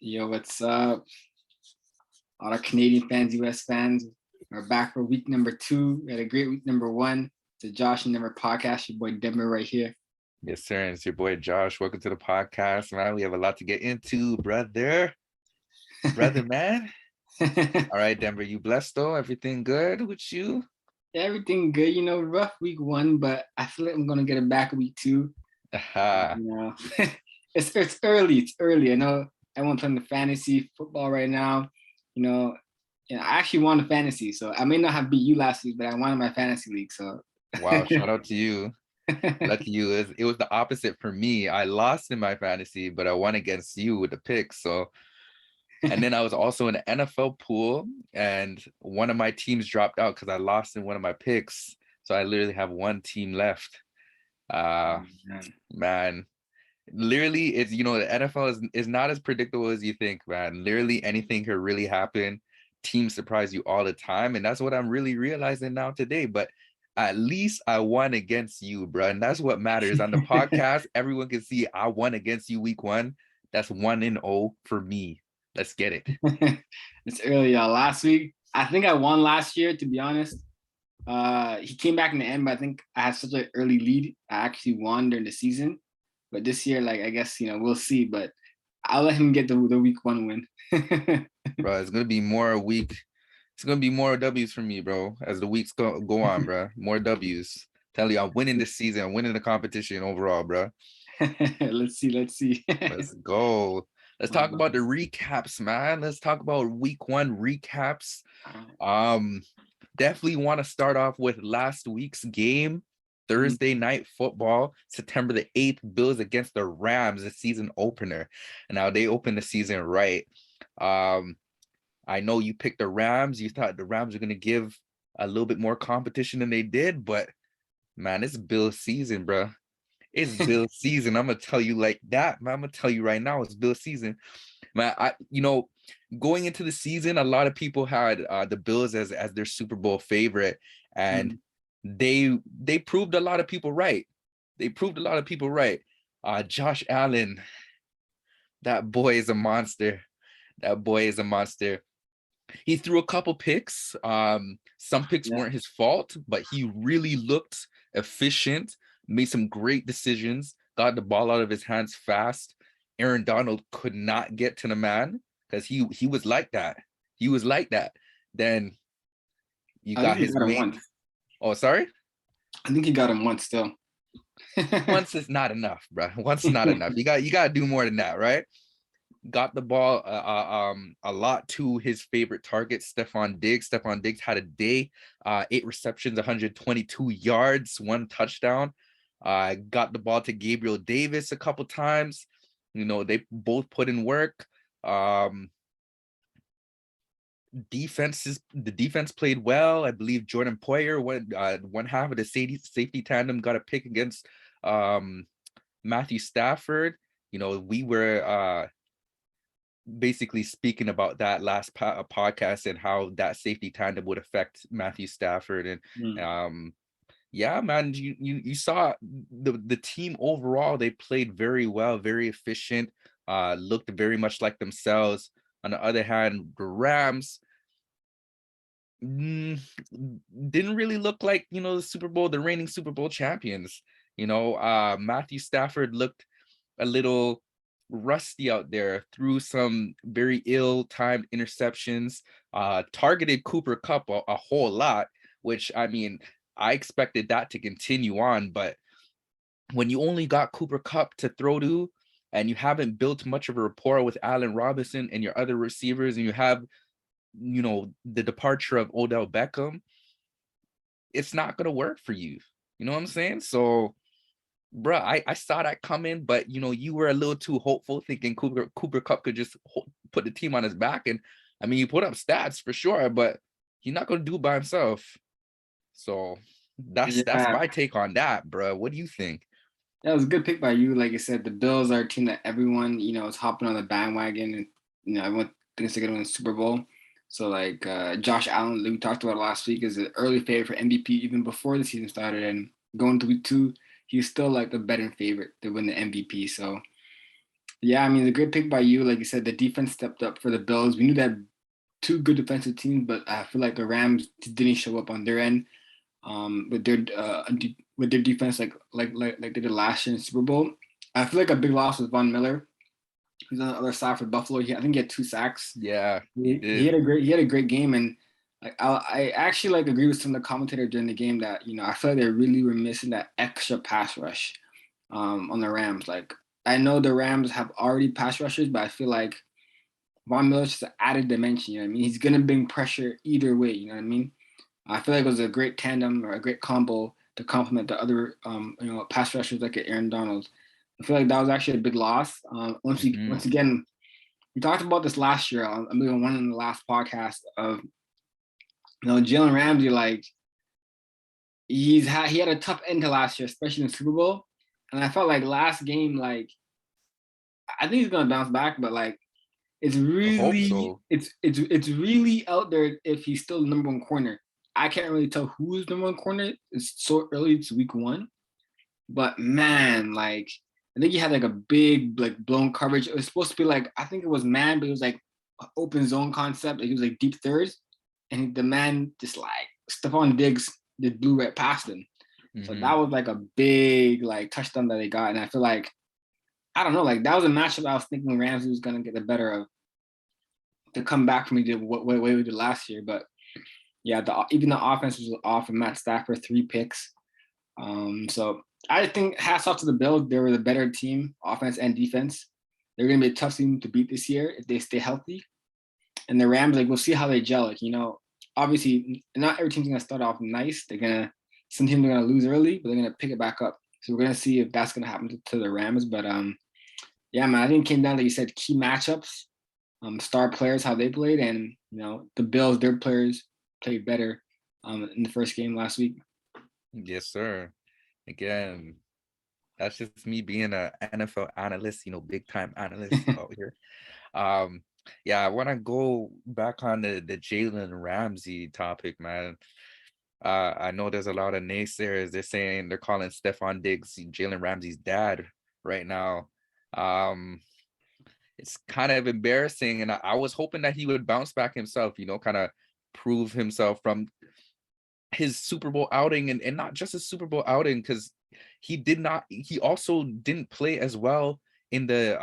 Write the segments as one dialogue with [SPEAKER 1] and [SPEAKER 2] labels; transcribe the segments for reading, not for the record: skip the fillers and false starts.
[SPEAKER 1] Yo, what's up? All our Canadian fans, US fans, we're back for week number 2. We had a great week number 1. It's a Josh and Denver podcast. Your boy Denver right here.
[SPEAKER 2] Yes, sir. And it's your boy Josh. Welcome to the podcast, man. We have a lot to get into, brother. Brother, man. All right, Denver, you blessed though? Everything good with you?
[SPEAKER 1] Everything good, rough week 1, but I feel like I'm gonna get it back week 2.
[SPEAKER 2] Aha.
[SPEAKER 1] You know, it's early. It's early. I know everyone's playing the fantasy football right now. You know, and I actually won the fantasy, so I may not have beat you last week, but I won in my fantasy league. So
[SPEAKER 2] Wow, shout out to you. Lucky you. It was the opposite for me. I lost in my fantasy, but I won against you with the picks. So, and then I was also in the NFL pool, and one of my teams dropped out because I lost in one of my picks. So I literally have one team left. Uh man. Literally, it's the NFL is not as predictable as you think, man. Literally anything could really happen. Teams surprise you all the time, and that's what I'm really realizing now today. But at least I won against you, bro, and that's what matters. On the podcast, everyone can see I won against you week 1. That's 1-0 for me. Let's get it.
[SPEAKER 1] It's early, y'all. Last week, I think I won last year, to be honest. He came back in the end, but I think I had such an early lead. I actually won during the season. But this year, I guess, we'll see. But I'll let him get the week 1 win.
[SPEAKER 2] Bro, it's gonna be more week. It's gonna be more W's for me, bro, as the weeks go on, bro. More W's. Tell you, I'm winning this season. I'm winning the competition overall, bro.
[SPEAKER 1] Let's see.
[SPEAKER 2] Let's go. Let's talk about the recaps, man. Let's talk about week 1 recaps. Um, Definitely want to start off with last week's game. Thursday night football, September the 8th, Bills against the Rams, the season opener. And now they opened the season right. I know you picked the Rams. You thought the Rams were going to give a little bit more competition than they did, but man, it's Bills season, bro. It's Bills season. I'm gonna tell you like that, man. I'm gonna tell you right now, it's Bills season, man. Going into the season, a lot of people had the Bills as their Super Bowl favorite, and they proved a lot of people right. They proved a lot of people right. Josh Allen, that boy is a monster. That boy is a monster. He threw a couple picks. Some picks weren't his fault, but he really looked efficient, made some great decisions, got the ball out of his hands fast. Aaron Donald could not get to the man because he was like that. He was like that. Then you got his main. Oh, sorry?
[SPEAKER 1] I think he got him once still.
[SPEAKER 2] Once is not enough, bro. Once is not enough. You got to do more than that, right? Got the ball a lot to his favorite target, Stephon Diggs. Stephon Diggs had a day, 8 receptions, 122 yards, 1 touchdown. Got the ball to Gabriel Davis a couple times. They both put in work. The defense played well. I believe Jordan Poyer one half of the safety tandem got a pick against Matthew Stafford. We were basically speaking about that last podcast and how that safety tandem would affect Matthew Stafford. And yeah, man, you saw the team overall. They played very well, very efficient, looked very much like themselves. On the other hand, the Rams didn't really look like the reigning Super Bowl champions. Matthew Stafford looked a little rusty out there, threw some very ill-timed interceptions, targeted Cooper Kupp a whole lot, which I mean, I expected that to continue on, but when you only got Cooper Kupp to throw to, and you haven't built much of a rapport with Allen Robinson and your other receivers, and you have the departure of Odell Beckham, it's not going to work for you. You know what I'm saying? So bro, I saw that coming, but you were a little too hopeful, thinking Cooper Kupp could just put the team on his back. And I mean, he put up stats for sure, but he's not going to do it by himself. So that's my take on that, bro. What do you think?
[SPEAKER 1] That was a good pick by you. Like I said, the Bills are a team that everyone is hopping on the bandwagon, and everyone thinks they're gonna win the Super Bowl. So Josh Allen, we talked about last week, is an early favorite for MVP even before the season started, and going to week 2, he's still like the betting favorite to win the MVP. So Yeah, I mean, the great pick by you. Like you said, the defense stepped up for the Bills. We knew that two good defensive teams, but I feel like the Rams didn't show up on their end with their defense like they did last year in the Super Bowl. I feel like a big loss was Von Miller. He's on the other side for Buffalo. I think he had 2 sacks.
[SPEAKER 2] Yeah, he
[SPEAKER 1] He
[SPEAKER 2] did.
[SPEAKER 1] had a great game, and I actually like agree with some of the commentators during the game that I feel like they really were missing that extra pass rush on the Rams. Like I know the Rams have already pass rushers, but I feel like Von Miller's just an added dimension. You know what I mean? He's gonna bring pressure either way. You know what I mean? I feel like it was a great tandem or a great combo to complement the other pass rushers like Aaron Donald. I feel like that was actually a big loss. Once again, we talked about this last year. I believe on one in the last podcast of Jalen Ramsey. Like he had a tough end to last year, especially in the Super Bowl. And I felt like last game, like I think he's gonna bounce back, but like it's
[SPEAKER 2] I hope
[SPEAKER 1] really
[SPEAKER 2] so.
[SPEAKER 1] it's really out there if he's still the number one corner. I can't really tell who is number one corner. It's so early, it's week one. But man, like I think he had like a big like blown coverage. It was supposed to be like I think it was man, but it was like an open zone concept. Like he was like deep thirds, and the man just like Stephon Diggs just blew right past him. So that was like a big like touchdown that they got, and I feel like I don't know, like that was a matchup I was thinking Ramsey was gonna get the better of to come back from what way we did last year. But yeah, even the offense was off of Matt Stafford, 3 picks. So I think hats off to the Bills. They were the better team, offense and defense. They're going to be a tough team to beat this year if they stay healthy. And the Rams, like we'll see how they gel. Like obviously, not every team's going to start off nice. Some teams are going to lose early, but they're going to pick it back up. So we're going to see if that's going to happen to the Rams. But yeah, man, I think it came down to, you said, key matchups, star players, how they played, and the Bills, their players played better in the first game last week.
[SPEAKER 2] Yes, sir. Again, that's just me being a NFL analyst, big time analyst out here. Yeah, I want to go back on the Jalen Ramsey topic, man. I know there's a lot of naysayers. They're calling Stephon Diggs Jalen Ramsey's dad right now. It's kind of embarrassing, and I was hoping that he would bounce back himself, kind of prove himself from his Super Bowl outing, and not just a Super Bowl outing, because he also didn't play as well in the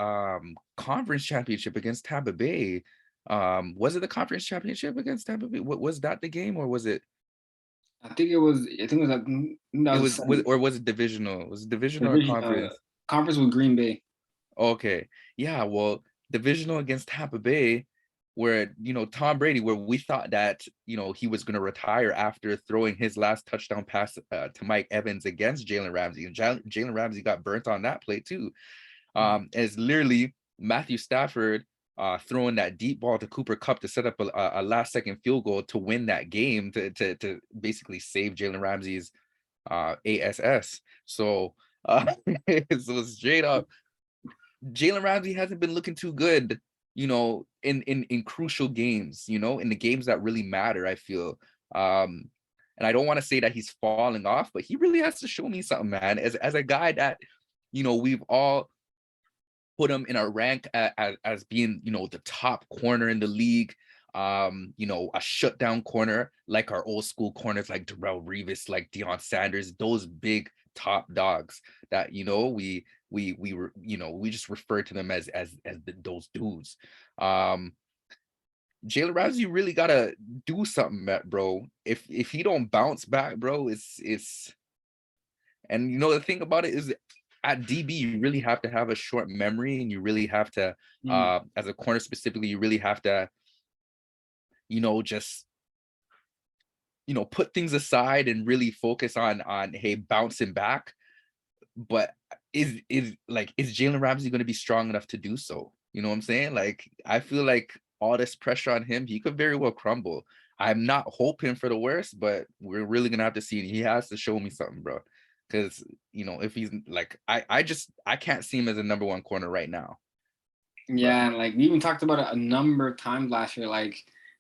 [SPEAKER 2] conference championship against Tampa Bay. Was it the conference championship against Tampa Bay? What was that, the game, or was it?
[SPEAKER 1] I think it was. I think it was like
[SPEAKER 2] It was it divisional? Was it divisional or
[SPEAKER 1] division
[SPEAKER 2] conference?
[SPEAKER 1] conference with Green Bay.
[SPEAKER 2] Okay, yeah. Well, divisional against Tampa Bay, where Tom Brady, where we thought that he was going to retire after throwing his last touchdown pass to Mike Evans against Jalen Ramsey, and Jalen Ramsey got burnt on that play too. As literally Matthew Stafford throwing that deep ball to Cooper Kupp to set up a last second field goal to win that game, to basically save Jalen Ramsey's ASS. So so straight up, Jalen Ramsey hasn't been looking too good, in crucial games, in the games that really matter, I feel. And I don't want to say that he's falling off, but he really has to show me something, man. As a guy that, we've all put him in a rank as being, the top corner in the league, a shutdown corner, like our old school corners, like Darrelle Revis, like Deion Sanders, those big top dogs that, we just refer to them as those dudes. Jalen Ramsey really gotta do something, bro. If he don't bounce back, bro, it's and the thing about it is, at DB, you really have to have a short memory, and you really have to, as a corner specifically, you really have to, just, put things aside and really focus on hey, bouncing back. But is Jalen Ramsey going to be strong enough to do so? You know what I'm saying? Like, I feel like all this pressure on him, he could very well crumble. I'm not hoping for the worst, but we're really gonna have to see. He has to show me something, bro. Because if he's like, I can't see him as a number one corner right now.
[SPEAKER 1] Yeah, and like we even talked about it a number of times last year. Like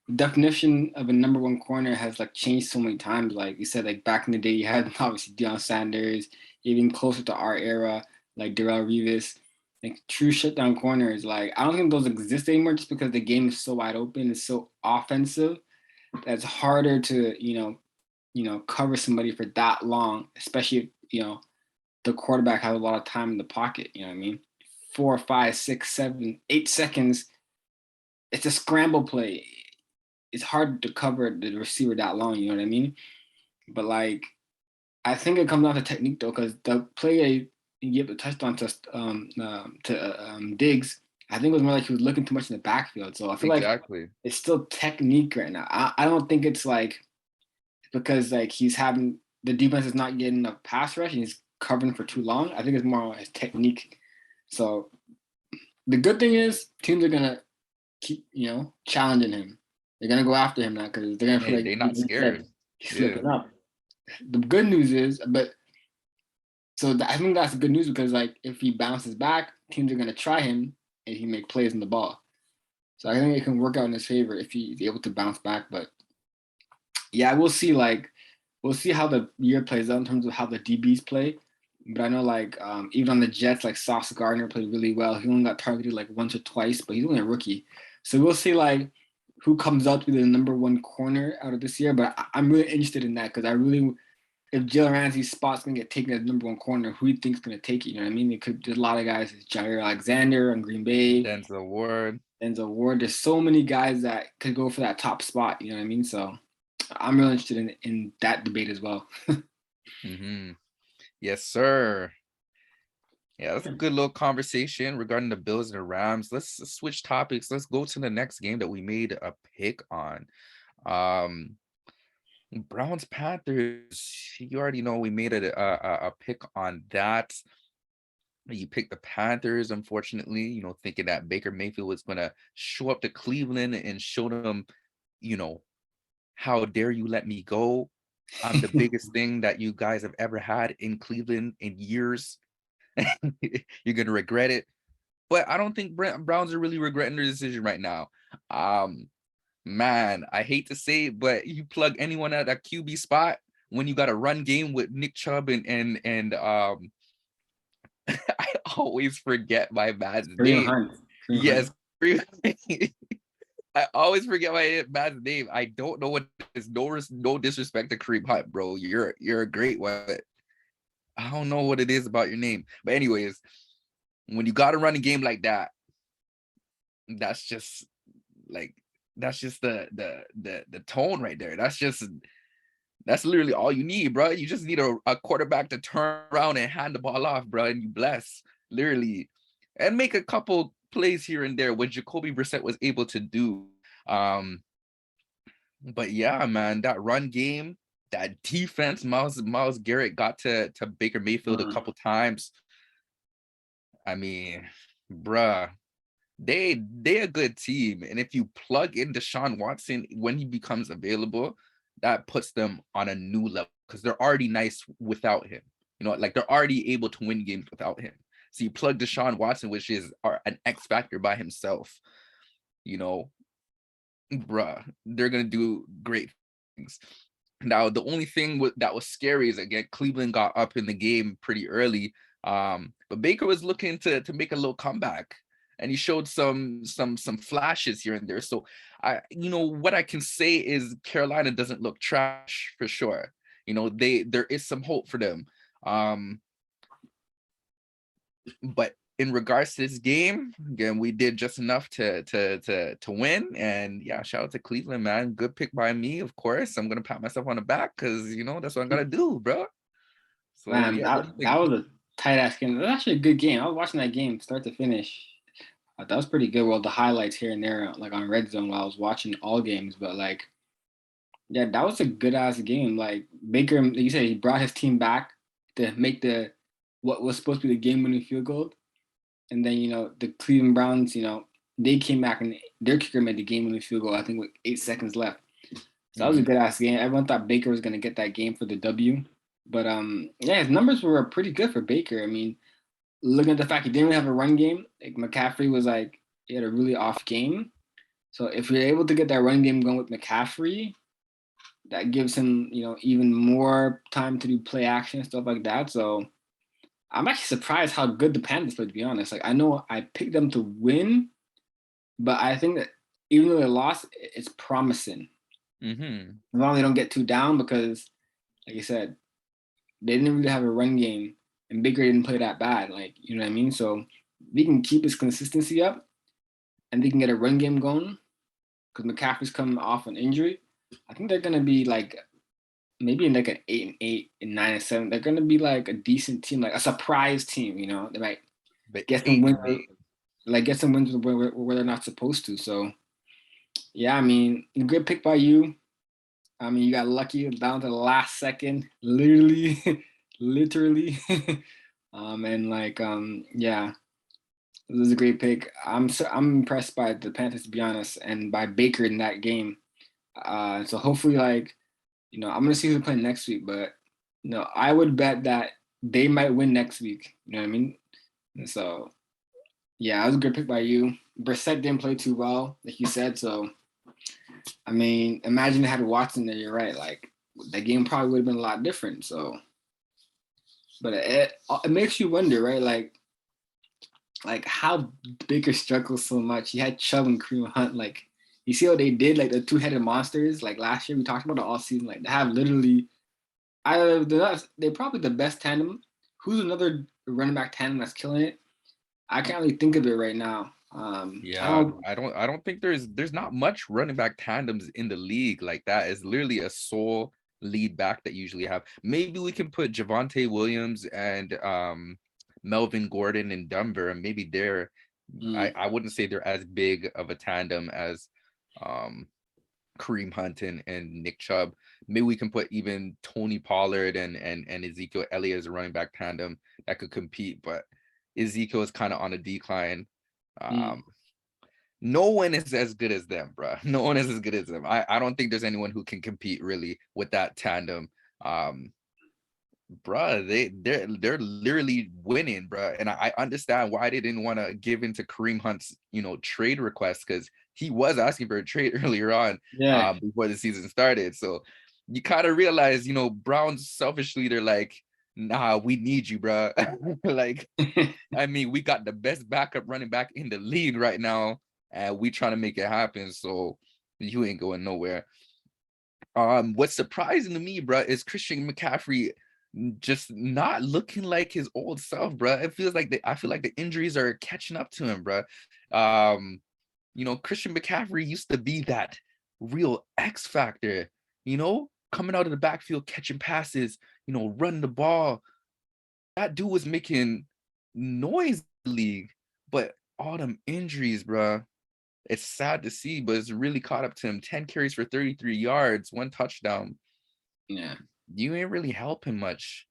[SPEAKER 1] the definition of a number one corner has like changed so many times. Like you said, like back in the day, you had obviously Deion Sanders, even closer to our era, like Darrelle Revis. like true shutdown corners. Like I don't think those exist anymore, just because the game is so wide open, it's so offensive that it's harder to cover somebody for that long, especially if the quarterback has a lot of time in the pocket. You know what I mean? 4, 5, 6, 7, 8 seconds. It's a scramble play. It's hard to cover the receiver that long. You know what I mean? But like, I think it comes down to technique though, because the play he gave the touchdown to Diggs, I think it was more like he was looking too much in the backfield. So I feel like
[SPEAKER 2] Exactly.
[SPEAKER 1] it's still technique right now. I don't think it's like because like he's having the defense is not getting enough pass rush and he's covering for too long. I think it's more his technique. So the good thing is teams are gonna keep challenging him. They're gonna go after him now because they're gonna feel
[SPEAKER 2] Hey,
[SPEAKER 1] like
[SPEAKER 2] they not scared.
[SPEAKER 1] he's
[SPEAKER 2] Yeah.
[SPEAKER 1] slipping up. The good news is, but so I think that's good news because like if he bounces back, teams are gonna try him and he make plays in the ball. So I think it can work out in his favor if he's able to bounce back. But yeah, we'll see. Like we'll see how the year plays out in terms of how the DBs play. But I know like even on the Jets, like Sauce Gardner played really well. He only got targeted like once or twice, but he's only a rookie. So we'll see like who comes out to be the number one corner out of this year. But I'm really interested in that because I really, if Jalen Ramsey's spot's gonna get taken as number one corner, who do you think's gonna take it? You know what I mean? There's a lot of guys. It's Jair Alexander on Green Bay,
[SPEAKER 2] Denzel Ward.
[SPEAKER 1] Denzel Ward. There's so many guys that could go for that top spot. You know what I mean? So I'm really interested in that debate as well.
[SPEAKER 2] Mm-hmm. Yes, sir. Yeah, that's a good little conversation regarding the Bills and the Rams. Let's switch topics. Let's go to the next game that we made a pick on. Um, Browns Panthers. You already know we made a pick on that. You picked the Panthers, unfortunately, thinking that Baker Mayfield was gonna show up to Cleveland and show them, you know, how dare you let me go? I'm the biggest thing that you guys have ever had in Cleveland in years. You're gonna regret it. But I don't think Browns are really regretting their decision right now. Um, Man, I hate to say it, but you plug anyone at that QB spot when you got a run game with Nick Chubb and I always forget my man's
[SPEAKER 1] Kareem
[SPEAKER 2] name.
[SPEAKER 1] Hunt. Kareem
[SPEAKER 2] Yes,
[SPEAKER 1] Hunt.
[SPEAKER 2] I always forget my man's name. I don't know what is no disrespect to Kareem Hunt, bro. You're a great one. I don't know what it is about your name. But anyways, when you got to run a game like that, that's just like that's just the tone right there. That's literally all you need, bro. You just need a quarterback to turn around and hand the ball off, bro, and you bless, literally, and make a couple plays here and there, what Jacoby Brissett was able to do. But yeah, man, that run game, that defense, Myles Garrett got to Baker Mayfield a couple times. I mean, bruh, they a good team, and if you plug in Deshaun Watson when he becomes available, that puts them on a new level because they're already nice without him. Like they're already able to win games without him. So you plug Deshaun Watson, which is an X factor by himself. Bruh, they're gonna do great things. Now, the only thing that was scary is again Cleveland got up in the game pretty early, but Baker was looking to make a little comeback, and he showed some flashes here and there. So what I can say is Carolina doesn't look trash for sure. There is some hope for them. But in regards to this game, again, we did just enough to win. And yeah, shout out to Cleveland, man. Good pick by me, of course. I'm gonna pat myself on the back because that's what I'm gonna do, bro. So
[SPEAKER 1] Man,
[SPEAKER 2] yeah, what do you
[SPEAKER 1] that
[SPEAKER 2] think?
[SPEAKER 1] was a tight ass game. It was actually a good game. I was watching that game start to finish. That was pretty good. Well, the highlights here and there, like on Red Zone, while I was watching all games. But like, yeah, that was a good ass game. Like Baker, like you said, he brought his team back to make the what was supposed to be the game-winning field goal, and then the Cleveland Browns, they came back and their kicker made the game-winning field goal. I think with 8 seconds left. So that was a good ass game. Everyone thought Baker was gonna get that game for the W. But yeah, his numbers were pretty good for Baker. I mean, looking at the fact he didn't really have a run game, like McCaffrey was like he had a really off game. So if you're able to get that run game going with McCaffrey, that gives him, even more time to do play action and stuff like that. So I'm actually surprised how good the Panthers play, to be honest. Like I know I picked them to win, but I think that even though they lost, it's promising.
[SPEAKER 2] Mm-hmm.
[SPEAKER 1] As long as they don't get too down, because like you said, they didn't really have a run game, and Baker didn't play that bad. Like you know what I mean. So we can keep his consistency up, and they can get a run game going, because McCaffrey's coming off an injury. I think they're gonna be like maybe in like an 8-8 and 9-7. They're gonna be like a decent team, like a surprise team. You know, they might
[SPEAKER 2] But
[SPEAKER 1] get some
[SPEAKER 2] eight
[SPEAKER 1] wins,
[SPEAKER 2] and eight.
[SPEAKER 1] like get some wins where they're not supposed to. So yeah, I mean, good pick by you. I mean, you got lucky down to the last second, literally, literally. And like, yeah, it was a great pick. I'm impressed by the Panthers, to be honest, and by Baker in that game. So hopefully, like, I'm gonna see who's playing next week, but I would bet that they might win next week. You know what I mean? And so yeah, it was a good pick by you. Brissett didn't play too well, like you said, so I mean, imagine they had Watson there. You're right. Like that game probably would have been a lot different. So, but it makes you wonder, right? Like how Baker struggles so much. He had Chubb and Kareem Hunt. Like you see what they did, like the two-headed monsters. Like last year, we talked about it all season. Like they have literally, they're probably the best tandem. Who's another running back tandem that's killing it? I can't really think of it right now. I
[SPEAKER 2] Yeah,
[SPEAKER 1] don't.
[SPEAKER 2] I don't think there's not much running back tandems in the league like that. It's literally a sole lead back that you usually have. Maybe we can put Javonte Williams and Melvin Gordon in Denver, and maybe they're
[SPEAKER 1] Mm,
[SPEAKER 2] I wouldn't say they're as big of a tandem as um Kareem Hunt and Nick Chubb. Maybe we can put even Tony Pollard and Ezekiel Elliott as a running back tandem that could compete, but Ezekiel is kind of on a decline.
[SPEAKER 1] mm.
[SPEAKER 2] Um, no one is as good as them, bro. No one is as good as them. I don't think there's anyone who can compete really with that tandem. Um, bruh, they're literally winning, bruh. And I understand why they didn't want to give in to Kareem Hunt's, trade request, because he was asking for a trade earlier on,
[SPEAKER 1] Yeah.
[SPEAKER 2] before the season started. So you kind of realize, Browns selfishly, they're like, nah, we need you, bruh. Like, I mean, we got the best backup running back in the league right now, and we trying to make it happen. So you ain't going nowhere. What's surprising to me, bro, is Christian McCaffrey just not looking like his old self, bro. It feels like I feel like the injuries are catching up to him, bro. Um, Christian McCaffrey used to be that real X factor, coming out of the backfield, catching passes, running the ball. That dude was making noise in the league, but all them injuries, bro. It's sad to see, but it's really caught up to him. 10 carries for 33 yards, one touchdown.
[SPEAKER 1] Yeah.
[SPEAKER 2] You ain't really helping much.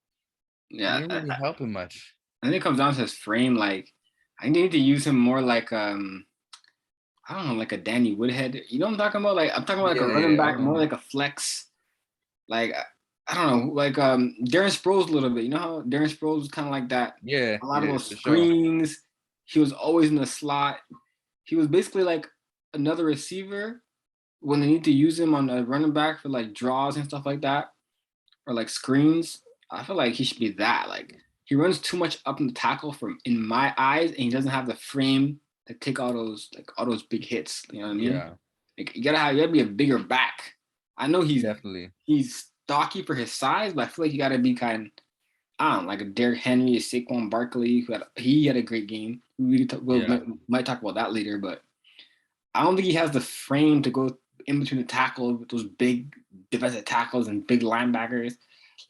[SPEAKER 1] Yeah.
[SPEAKER 2] You ain't really helping much.
[SPEAKER 1] I think it comes down to his frame. Like, I need to use him more like I don't know, like a Danny Woodhead. You know what I'm talking about? Like I'm talking about like a running back,
[SPEAKER 2] Yeah.
[SPEAKER 1] more like a flex. Like I don't know, like Darren Sproles a little bit. You know how Darren Sproles was kind of like that.
[SPEAKER 2] Yeah,
[SPEAKER 1] A lot of
[SPEAKER 2] yeah,
[SPEAKER 1] those
[SPEAKER 2] for sure.
[SPEAKER 1] screens. He was always in the slot. He was basically like another receiver when they need to use him on a running back for like draws and stuff like that, or like screens. I feel like he should be that. Like he runs too much up in the tackle from in my eyes, and he doesn't have the frame to take all those big hits. You know what I mean?
[SPEAKER 2] Yeah,
[SPEAKER 1] Like you gotta be a bigger back. I know
[SPEAKER 2] definitely.
[SPEAKER 1] he's stocky for his size, but I feel like you gotta be I don't know, like a Derrick Henry, a Saquon Barkley, he had a great game.
[SPEAKER 2] Yeah.
[SPEAKER 1] Might talk about that later, but I don't think he has the frame to go in between the tackles with those big defensive tackles and big linebackers.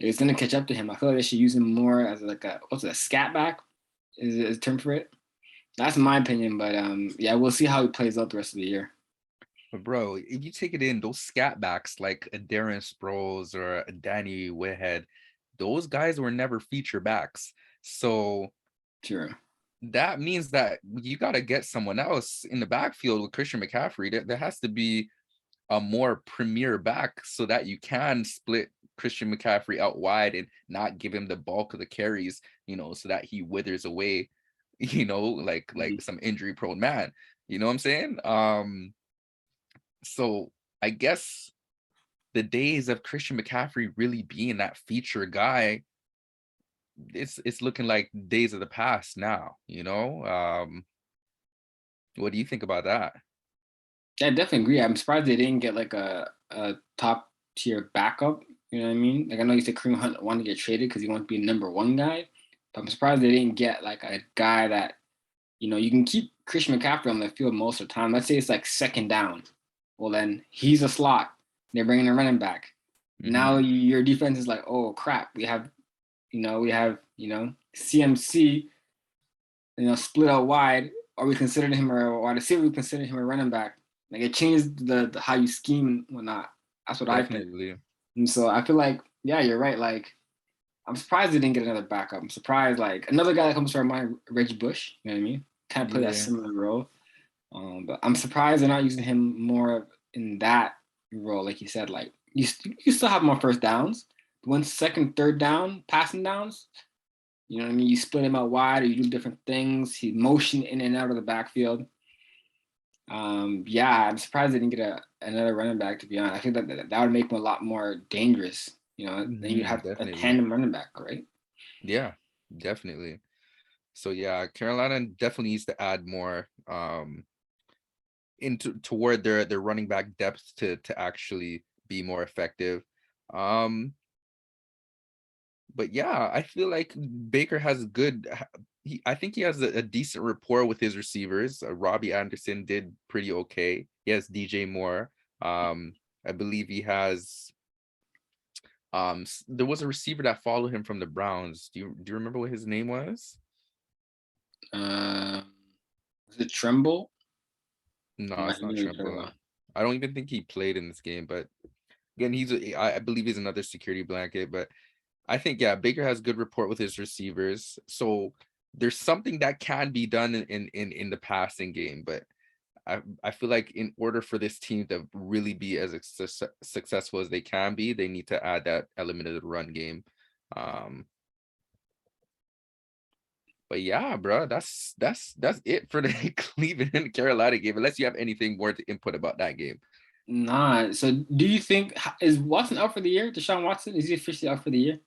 [SPEAKER 1] It's gonna catch up to him. I feel like they should use him more as like a scat back is a term for it. That's my opinion, but yeah, we'll see how he plays out the rest of the year.
[SPEAKER 2] But bro, if you take it in, those scat backs like a Darren Sproles or a Danny Whithead, those guys were never feature backs. So
[SPEAKER 1] Sure.
[SPEAKER 2] that means that you got to get someone else in the backfield with Christian McCaffrey. There has to be a more premier back so that you can split Christian McCaffrey out wide and not give him the bulk of the carries, so that he withers away, like
[SPEAKER 1] Mhm.
[SPEAKER 2] some injury prone man. You know what I'm saying? So I guess the days of Christian McCaffrey really being that feature guy it's looking like days of the past now, you know? What do you think about that?
[SPEAKER 1] Yeah, I definitely agree. I'm surprised they didn't get like a top tier backup. You know what I mean? Like I know you said Kareem Hunt wanted to get traded because he wanted to be a number one guy, but I'm surprised they didn't get like a guy that you can keep Christian McCaffrey on the field most of the time. Let's say it's like second down. Well, then he's a slot. They're bringing a running back. Now
[SPEAKER 2] Mhm.
[SPEAKER 1] your defense is like, oh crap, we have CMC, split out wide. Are we considering him a wide receiver? We consider him a running back. Like it changes the how you scheme and whatnot. That's what I think.
[SPEAKER 2] Definitely.
[SPEAKER 1] And so I feel like, yeah, you're right. Like I'm surprised they didn't get another backup. I'm surprised like another guy that comes to our mind, Reggie Bush. You know what I mean? Kind of play that
[SPEAKER 2] Yeah.
[SPEAKER 1] similar role. But I'm surprised they're not using him more in that role, like you said. Like you still have him on first downs, but when second, third down, passing downs, you know what I mean. You split him out wide, or you do different things. He motion in and out of the backfield. Yeah, I'm surprised they didn't get another running back. To be honest, I think that would make him a lot more dangerous. Then you'd have a
[SPEAKER 2] Definitely.
[SPEAKER 1] tandem running back, right?
[SPEAKER 2] Yeah, definitely. So yeah, Carolina definitely needs to add more into toward their running back depth to actually be more effective. Um, but yeah, I feel like Baker has I think he has a decent rapport with his receivers. Robbie Anderson did pretty okay. He has DJ Moore. I believe he has there was a receiver that followed him from the Browns. Do you remember what his name was?
[SPEAKER 1] Um, was it Tremble?
[SPEAKER 2] No,
[SPEAKER 1] I
[SPEAKER 2] it's not
[SPEAKER 1] knew you talking
[SPEAKER 2] Tremble.
[SPEAKER 1] about.
[SPEAKER 2] I don't even think he played in this game, but again, I believe he's another security blanket. But I think yeah, Baker has good rapport with his receivers. So there's something that can be done in the passing game, but I feel like in order for this team to really be as successful as they can be, they need to add that element of the run game. Um, but yeah, bro, that's it for the Cleveland Carolina game. Unless you have anything more to input about that game.
[SPEAKER 1] Nah. So do you think is Watson out for the year? Deshaun Watson, is he officially out for the year?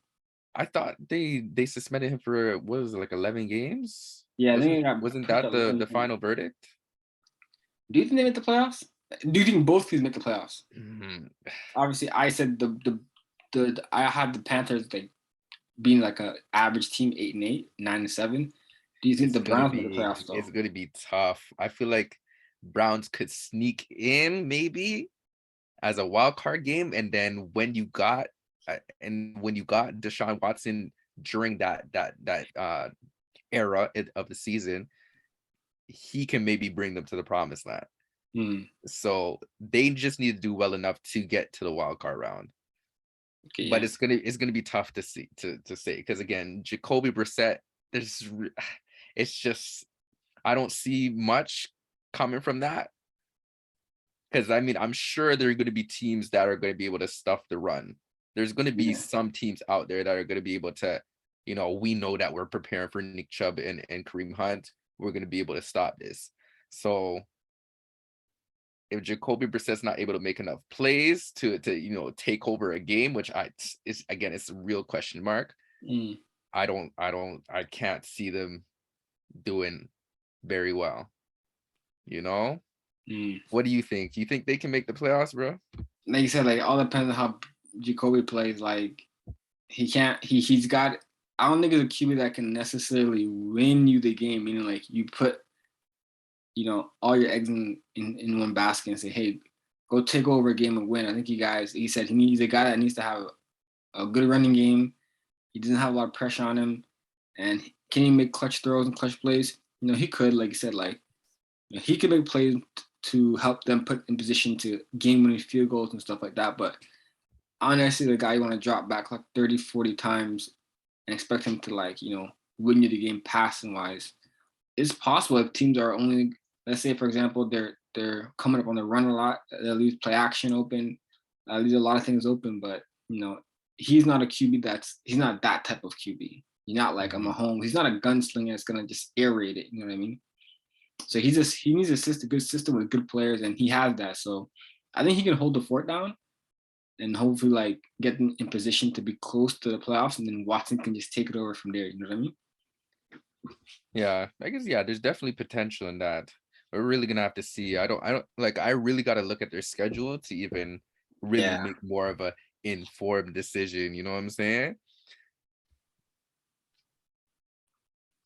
[SPEAKER 2] I thought they suspended him for what was it, like 11 games?
[SPEAKER 1] Yeah, I think
[SPEAKER 2] Wasn't
[SPEAKER 1] he got
[SPEAKER 2] wasn't
[SPEAKER 1] pushed
[SPEAKER 2] that
[SPEAKER 1] up.
[SPEAKER 2] the final verdict?
[SPEAKER 1] Do you think they make the playoffs? Do you think both teams make the playoffs?
[SPEAKER 2] Mhm.
[SPEAKER 1] Obviously, I said I had the Panthers like being like a average team, 8-8, 9-7. Do you think the Browns make the playoffs though?
[SPEAKER 2] It's gonna be tough. I feel like Browns could sneak in maybe as a wild card game, and then when you got Deshaun Watson during that era of the season, he can maybe bring them to the promised land.
[SPEAKER 1] Hmm.
[SPEAKER 2] So they just need to do well enough to get to the wild card round.
[SPEAKER 1] Okay,
[SPEAKER 2] But
[SPEAKER 1] yeah.
[SPEAKER 2] it's gonna be tough to see to say because again, Jacoby Brissett, there's it's just I don't see much coming from that. Because I mean, I'm sure there are going to be teams that are going to be able to stuff the run. There's going to be
[SPEAKER 1] Yeah.
[SPEAKER 2] some teams out there that are going to be able to, we know that we're preparing for Nick Chubb and Kareem Hunt. We're going to be able to stop this. So if Jacoby Brissett's not able to make enough plays to take over a game, which it's a real question mark.
[SPEAKER 1] Mm.
[SPEAKER 2] I can't see them doing very well. You know?
[SPEAKER 1] Mm.
[SPEAKER 2] What do you think? You think they can make the playoffs, bro?
[SPEAKER 1] Like you said, like all depends on how Jacoby plays. Like he can't. He's got. I don't think it's a QB that can necessarily win you the game. Meaning like you put all your eggs in one basket and say, hey, go take over a game and win. I think he said he needs a guy that needs to have a good running game. He doesn't have a lot of pressure on him. And can he make clutch throws and clutch plays? He could, like you said, he could make plays to help them put in position to game winning field goals and stuff like that. But honestly, the guy you want to drop back like 30, 40 times and expect him to win you the game passing wise. It's possible if teams are only, let's say for example, they're coming up on the run a lot, they'll leave play action open, leave a lot of things open, but he's not a QB he's not that type of QB. He's not like a
[SPEAKER 2] Mhm.
[SPEAKER 1] Mahomes. He's not a gunslinger that's gonna just air raid it. You know what I mean? So he needs a good system with good players, and he has that. So I think he can hold the fort down. and hopefully like get them in position to be close to the playoffs, and then Watson can just take it over from there. You know what I mean?
[SPEAKER 2] Yeah, I guess there's definitely potential in that. We're really gonna have to see. I don't like I really gotta look at their schedule to even really
[SPEAKER 1] Yeah.
[SPEAKER 2] make more of a informed decision. You know what I'm saying?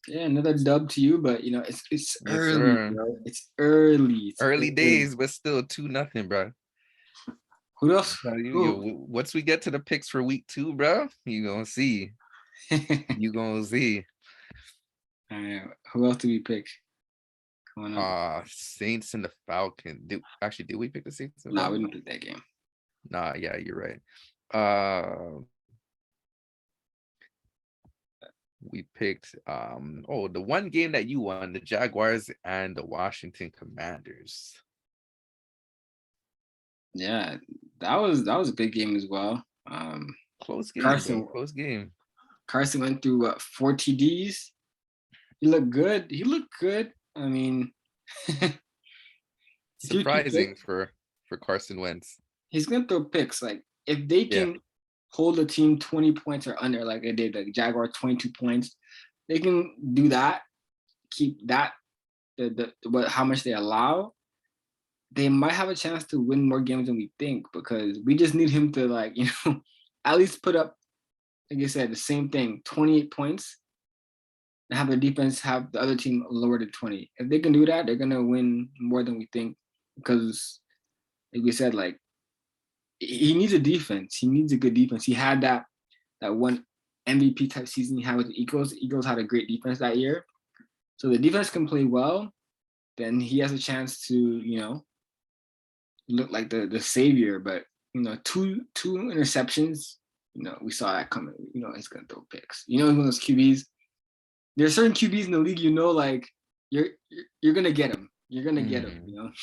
[SPEAKER 1] Yeah, another dub to you, but it's
[SPEAKER 2] Yes,
[SPEAKER 1] early,
[SPEAKER 2] sir.
[SPEAKER 1] bro. It's early. It's
[SPEAKER 2] Early
[SPEAKER 1] early.
[SPEAKER 2] days, but still 2-0, bro.
[SPEAKER 1] Who else?
[SPEAKER 2] Tell you, yo,
[SPEAKER 1] Who?
[SPEAKER 2] once we get to the picks for week 2, bro, you gonna see. You gonna see.
[SPEAKER 1] Who else do we pick? Come on up.
[SPEAKER 2] Saints and the Falcon. Did we pick the Saints and the
[SPEAKER 1] Nah, we
[SPEAKER 2] Falcon?
[SPEAKER 1] didn't pick that game.
[SPEAKER 2] Nah, yeah, you're right. Uh, we picked the one game that you won, the Jaguars and the Washington Commanders.
[SPEAKER 1] Yeah, that was a good game as well.
[SPEAKER 2] Close game, bro.
[SPEAKER 1] Carson
[SPEAKER 2] Close game.
[SPEAKER 1] Carson went through 4 TDs. He looked good. I mean,
[SPEAKER 2] Surprising for Carson Wentz.
[SPEAKER 1] he's gonna throw picks. Like if they
[SPEAKER 2] Yeah.
[SPEAKER 1] can hold the team 20 points or under, like they did, like Jaguar 22 points, they can do that. Keep that how much they allow. They might have a chance to win more games than we think, because we just need him to at least put up, like I said, the same thing, 28 points, and have the defense have the other team lower to 20. If they can do that, they're gonna win more than we think, because like we said, like he needs a defense. He needs a good defense. He had that one MVP type season he had with the Eagles. The Eagles had a great defense that year. So the defense can play well, then he has a chance to, look like the savior. But two interceptions, we saw that coming. He's gonna throw picks. He's one of those QBs. There are certain QBs in the league, like you're gonna get him. You're gonna get him.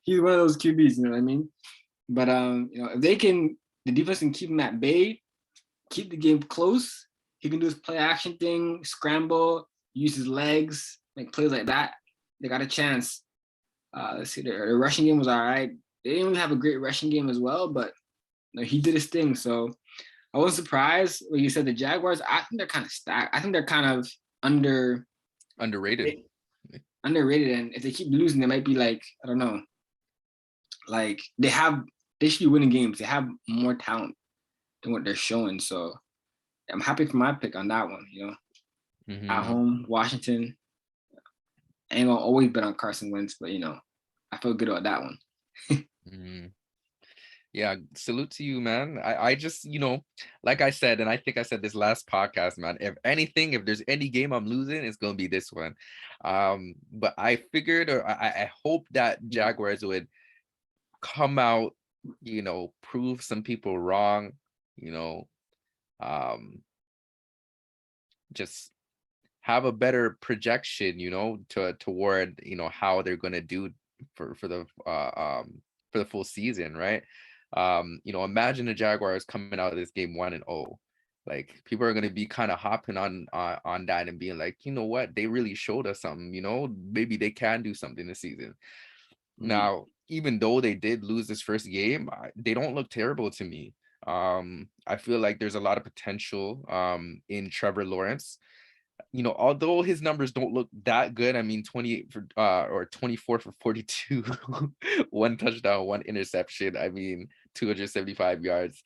[SPEAKER 1] He's one of those QBs. You know what I mean? But if the defense can keep him at bay, keep the game close. He can do his play action thing, scramble, use his legs, make plays like that. They got a chance. Let's see, the rushing game was all right. They didn't really have a great rushing game as well, but he did his thing. So I wasn't surprised when you said the Jaguars. I think they're kind of stacked. I think they're kind of underrated. And if they keep losing, they might be like, I don't know. Like they should be winning games. They have more talent than what they're showing. So I'm happy for my pick on that one. At home, Washington. I ain't gonna always bet on Carson Wentz, but I feel good about that one.
[SPEAKER 2] Yeah, salute to you, man. I just, like I said, and I think I said this last podcast, man, if there's any game I'm losing, it's going to be this one. But I figured, or I hope that Jaguars would come out, prove some people wrong, just have a better projection, toward, how they're going to do for the full season, right? Imagine the Jaguars coming out of this game 1-0. Like people are gonna be kind of hopping on that and being like, you know what, they really showed us something. Maybe they can do something this season. Now, even though they did lose this first game, they don't look terrible to me. I feel like there's a lot of potential in Trevor Lawrence. Although his numbers don't look that good, I mean, 28 for or 24 for 42, one touchdown, one interception. I mean, 275 yards.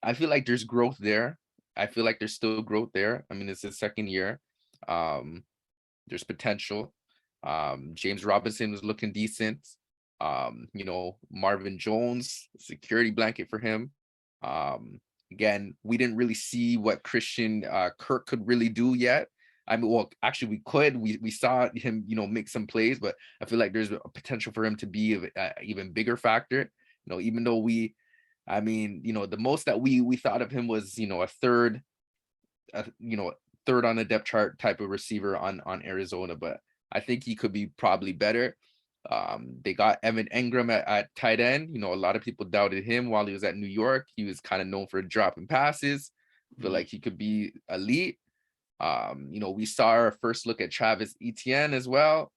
[SPEAKER 2] I feel like there's growth there. I feel like there's still growth there. I mean, it's his second year. There's potential. James Robinson was looking decent. Marvin Jones, security blanket for him. Again, we didn't really see what Christian Kirk could really do yet. I mean, well, actually, we could. We saw him, make some plays, but I feel like there's a potential for him to be an even bigger factor. Even though the most that we thought of him was, a third on the depth chart type of receiver on Arizona, but I think he could be probably better. They got Evan Engram at tight end. A lot of people doubted him while he was at New York. He was kind of known for dropping passes. I feel like he could be elite. We saw our first look at Travis Etienne as well.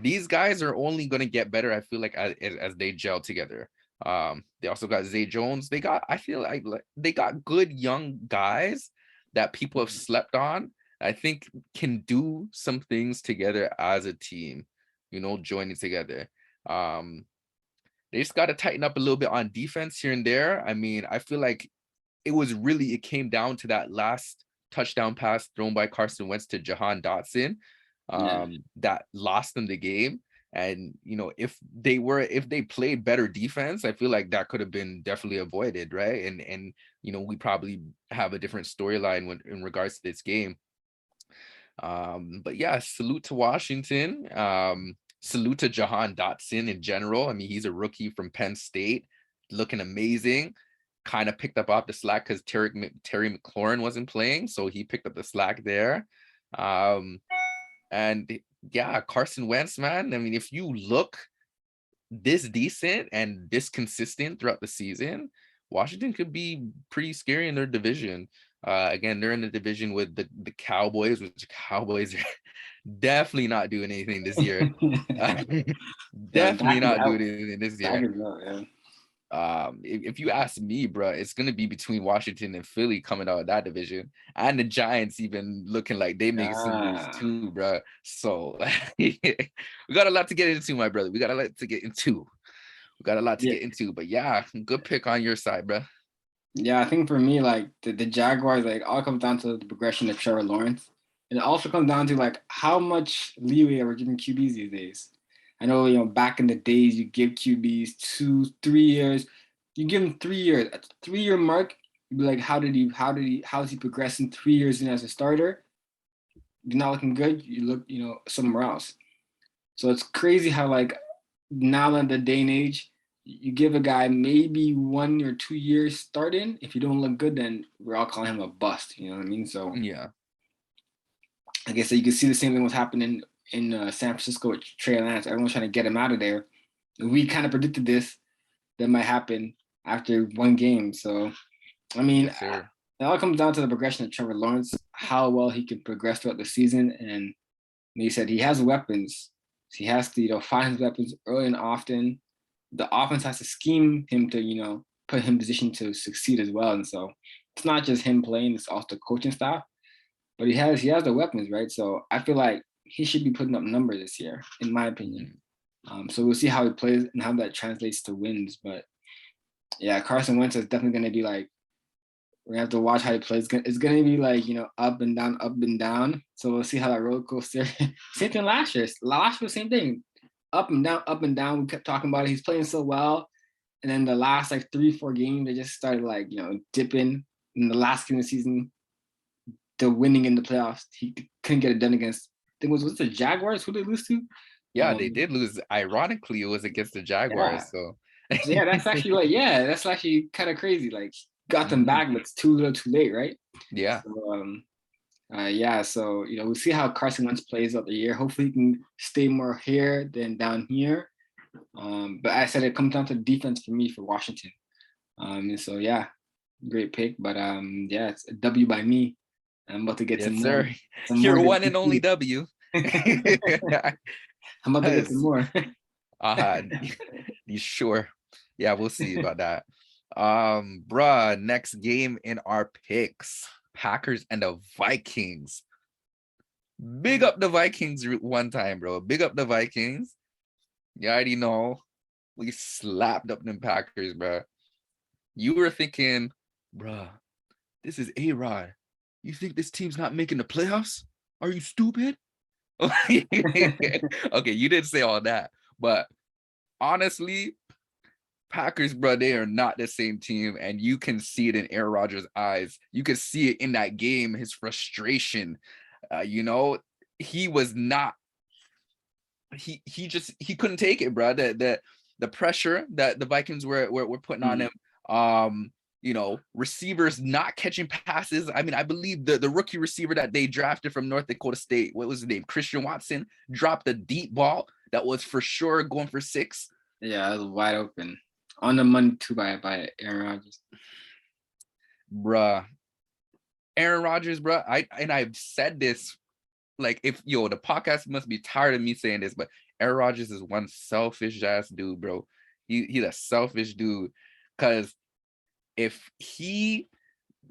[SPEAKER 2] these guys are only going to get better, I feel like, as they gel together. They also got Zay Jones. I feel like they got good young guys that people have slept on. I think can do some things together as a team, joining together. They just got to tighten up a little bit on defense here and there. I mean, I feel like it came down to that last touchdown pass thrown by Carson Wentz to Jahan Dotson, that lost them the game. And if they played better defense, I feel like that could have been definitely avoided, right? And we probably have a different storyline in regards to this game. But yeah, salute to Washington. Salute to Jahan Dotson in general. I mean, he's a rookie from Penn State, looking amazing. Kind of picked up off the slack because Terry McLaurin wasn't playing, so he picked up the slack there. And yeah, Carson Wentz, man. I mean, if you look this decent and this consistent throughout the season, Washington could be pretty scary in their division. Again, they're in the division with the Cowboys, which Cowboys are definitely not doing anything this year. Definitely not doing anything this year. If you ask me, bro, it's gonna be between Washington and Philly coming out of that division, and the Giants even looking like they making some moves too, bro. So we got a lot to get into, my brother. We got a lot to get into. But yeah, good pick on your side, bro.
[SPEAKER 1] Yeah, I think for me, like the Jaguars, like all comes down to the progression of Trevor Lawrence. And it also comes down to like how much leeway are we giving QBs these days. I know, back in the days, you give QBs 2, 3 years. You give them 3 years. At the 3-year mark, you'd be like, how is he progressing 3 years in as a starter? You're not looking good. You look, somewhere else. So it's crazy how like now in the day and age, you give a guy maybe 1 or 2 years starting. If you don't look good, then we're all calling him a bust. You know what I mean? So
[SPEAKER 2] yeah,
[SPEAKER 1] I guess you can see the same thing was happening in San Francisco with Trey Lance. Everyone's trying to get him out of there. We kind of predicted this that might happen after one game. So, I mean, it all comes down to the progression of Trevor Lawrence, how well he can progress throughout the season. And he said he has weapons. So he has to, find his weapons early and often. The offense has to scheme him to, put him in position to succeed as well. And so it's not just him playing, it's also the coaching staff. But he has the weapons, right? So I feel like he should be putting up numbers this year, in my opinion. So we'll see how he plays and how that translates to wins. But yeah, Carson Wentz is definitely going to be like, we're going to have to watch how he plays. It's going to be like, up and down, up and down. So we'll see how that roller coaster. Same thing last year. Last year, same thing. Up and down, up and down. We kept talking about it. He's playing so well. And then the last like 3-4 games, they just started like, dipping. In the last game of the season, the winning in the playoffs, he couldn't get it done against. I think was it the Jaguars? Who did they lose to?
[SPEAKER 2] Yeah, they did lose. Ironically, it was against the Jaguars.
[SPEAKER 1] Yeah. So yeah, that's actually that's actually kind of crazy. Like got them back, but it's too little, too late, right?
[SPEAKER 2] Yeah.
[SPEAKER 1] So, so we'll see how Carson Wentz plays out the year. Hopefully, he can stay more here than down here. But I said it comes down to defense for me for Washington. And so yeah, great pick. But yeah, it's a W by me. I'm about to get some more.
[SPEAKER 2] Your one and only W.
[SPEAKER 1] I'm about to get some more.
[SPEAKER 2] You sure? Yeah, we'll see about that. Bruh, next game in our picks. Packers and the Vikings. Big up the Vikings one time, bro. Big up the Vikings. You already know. We slapped up them Packers, bro. You were thinking, bruh, this is A-Rod. You think this team's not making the playoffs? Are you stupid? Okay, you didn't say all that. But honestly, Packers, bro, they are not the same team. And you can see it in Aaron Rodgers' eyes. You can see it in that game, his frustration. He was not, he couldn't take it, bro. The pressure that the Vikings were putting on him. Receivers not catching passes. I mean, I believe the rookie receiver that they drafted from North Dakota State, what was his name? Christian Watson, dropped a deep ball that was for sure going for 6.
[SPEAKER 1] Yeah, it was wide open. On the money too by Aaron Rodgers.
[SPEAKER 2] Bruh. Aaron Rodgers, bruh. I've said this like if the podcast must be tired of me saying this, but Aaron Rodgers is one selfish ass dude, bro. He's a selfish dude. Cause if he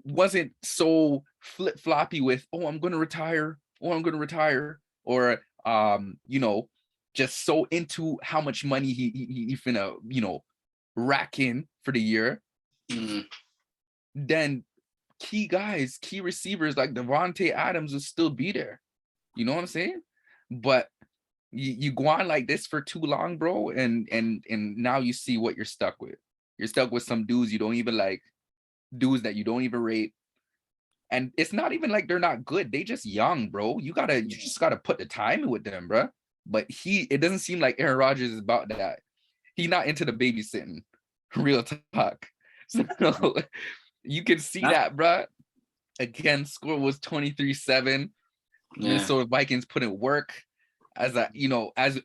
[SPEAKER 2] wasn't so flip floppy with, oh, I'm gonna retire, or just so into how much money he finna, rack in for the year, then key receivers like Devontae Adams will still be there. You know what I'm saying? But you go on like this for too long, bro, and now you see what you're stuck with. You're stuck with some dudes you don't even like, dudes that you don't even rate. And it's not even like they're not good. They just young, bro. You just gotta put the time in with them, bro. But it doesn't seem like Aaron Rodgers is about that. He's not into the babysitting. Real talk. So you can see that, bro. Again, score was 23-7. Minnesota Vikings put in work. As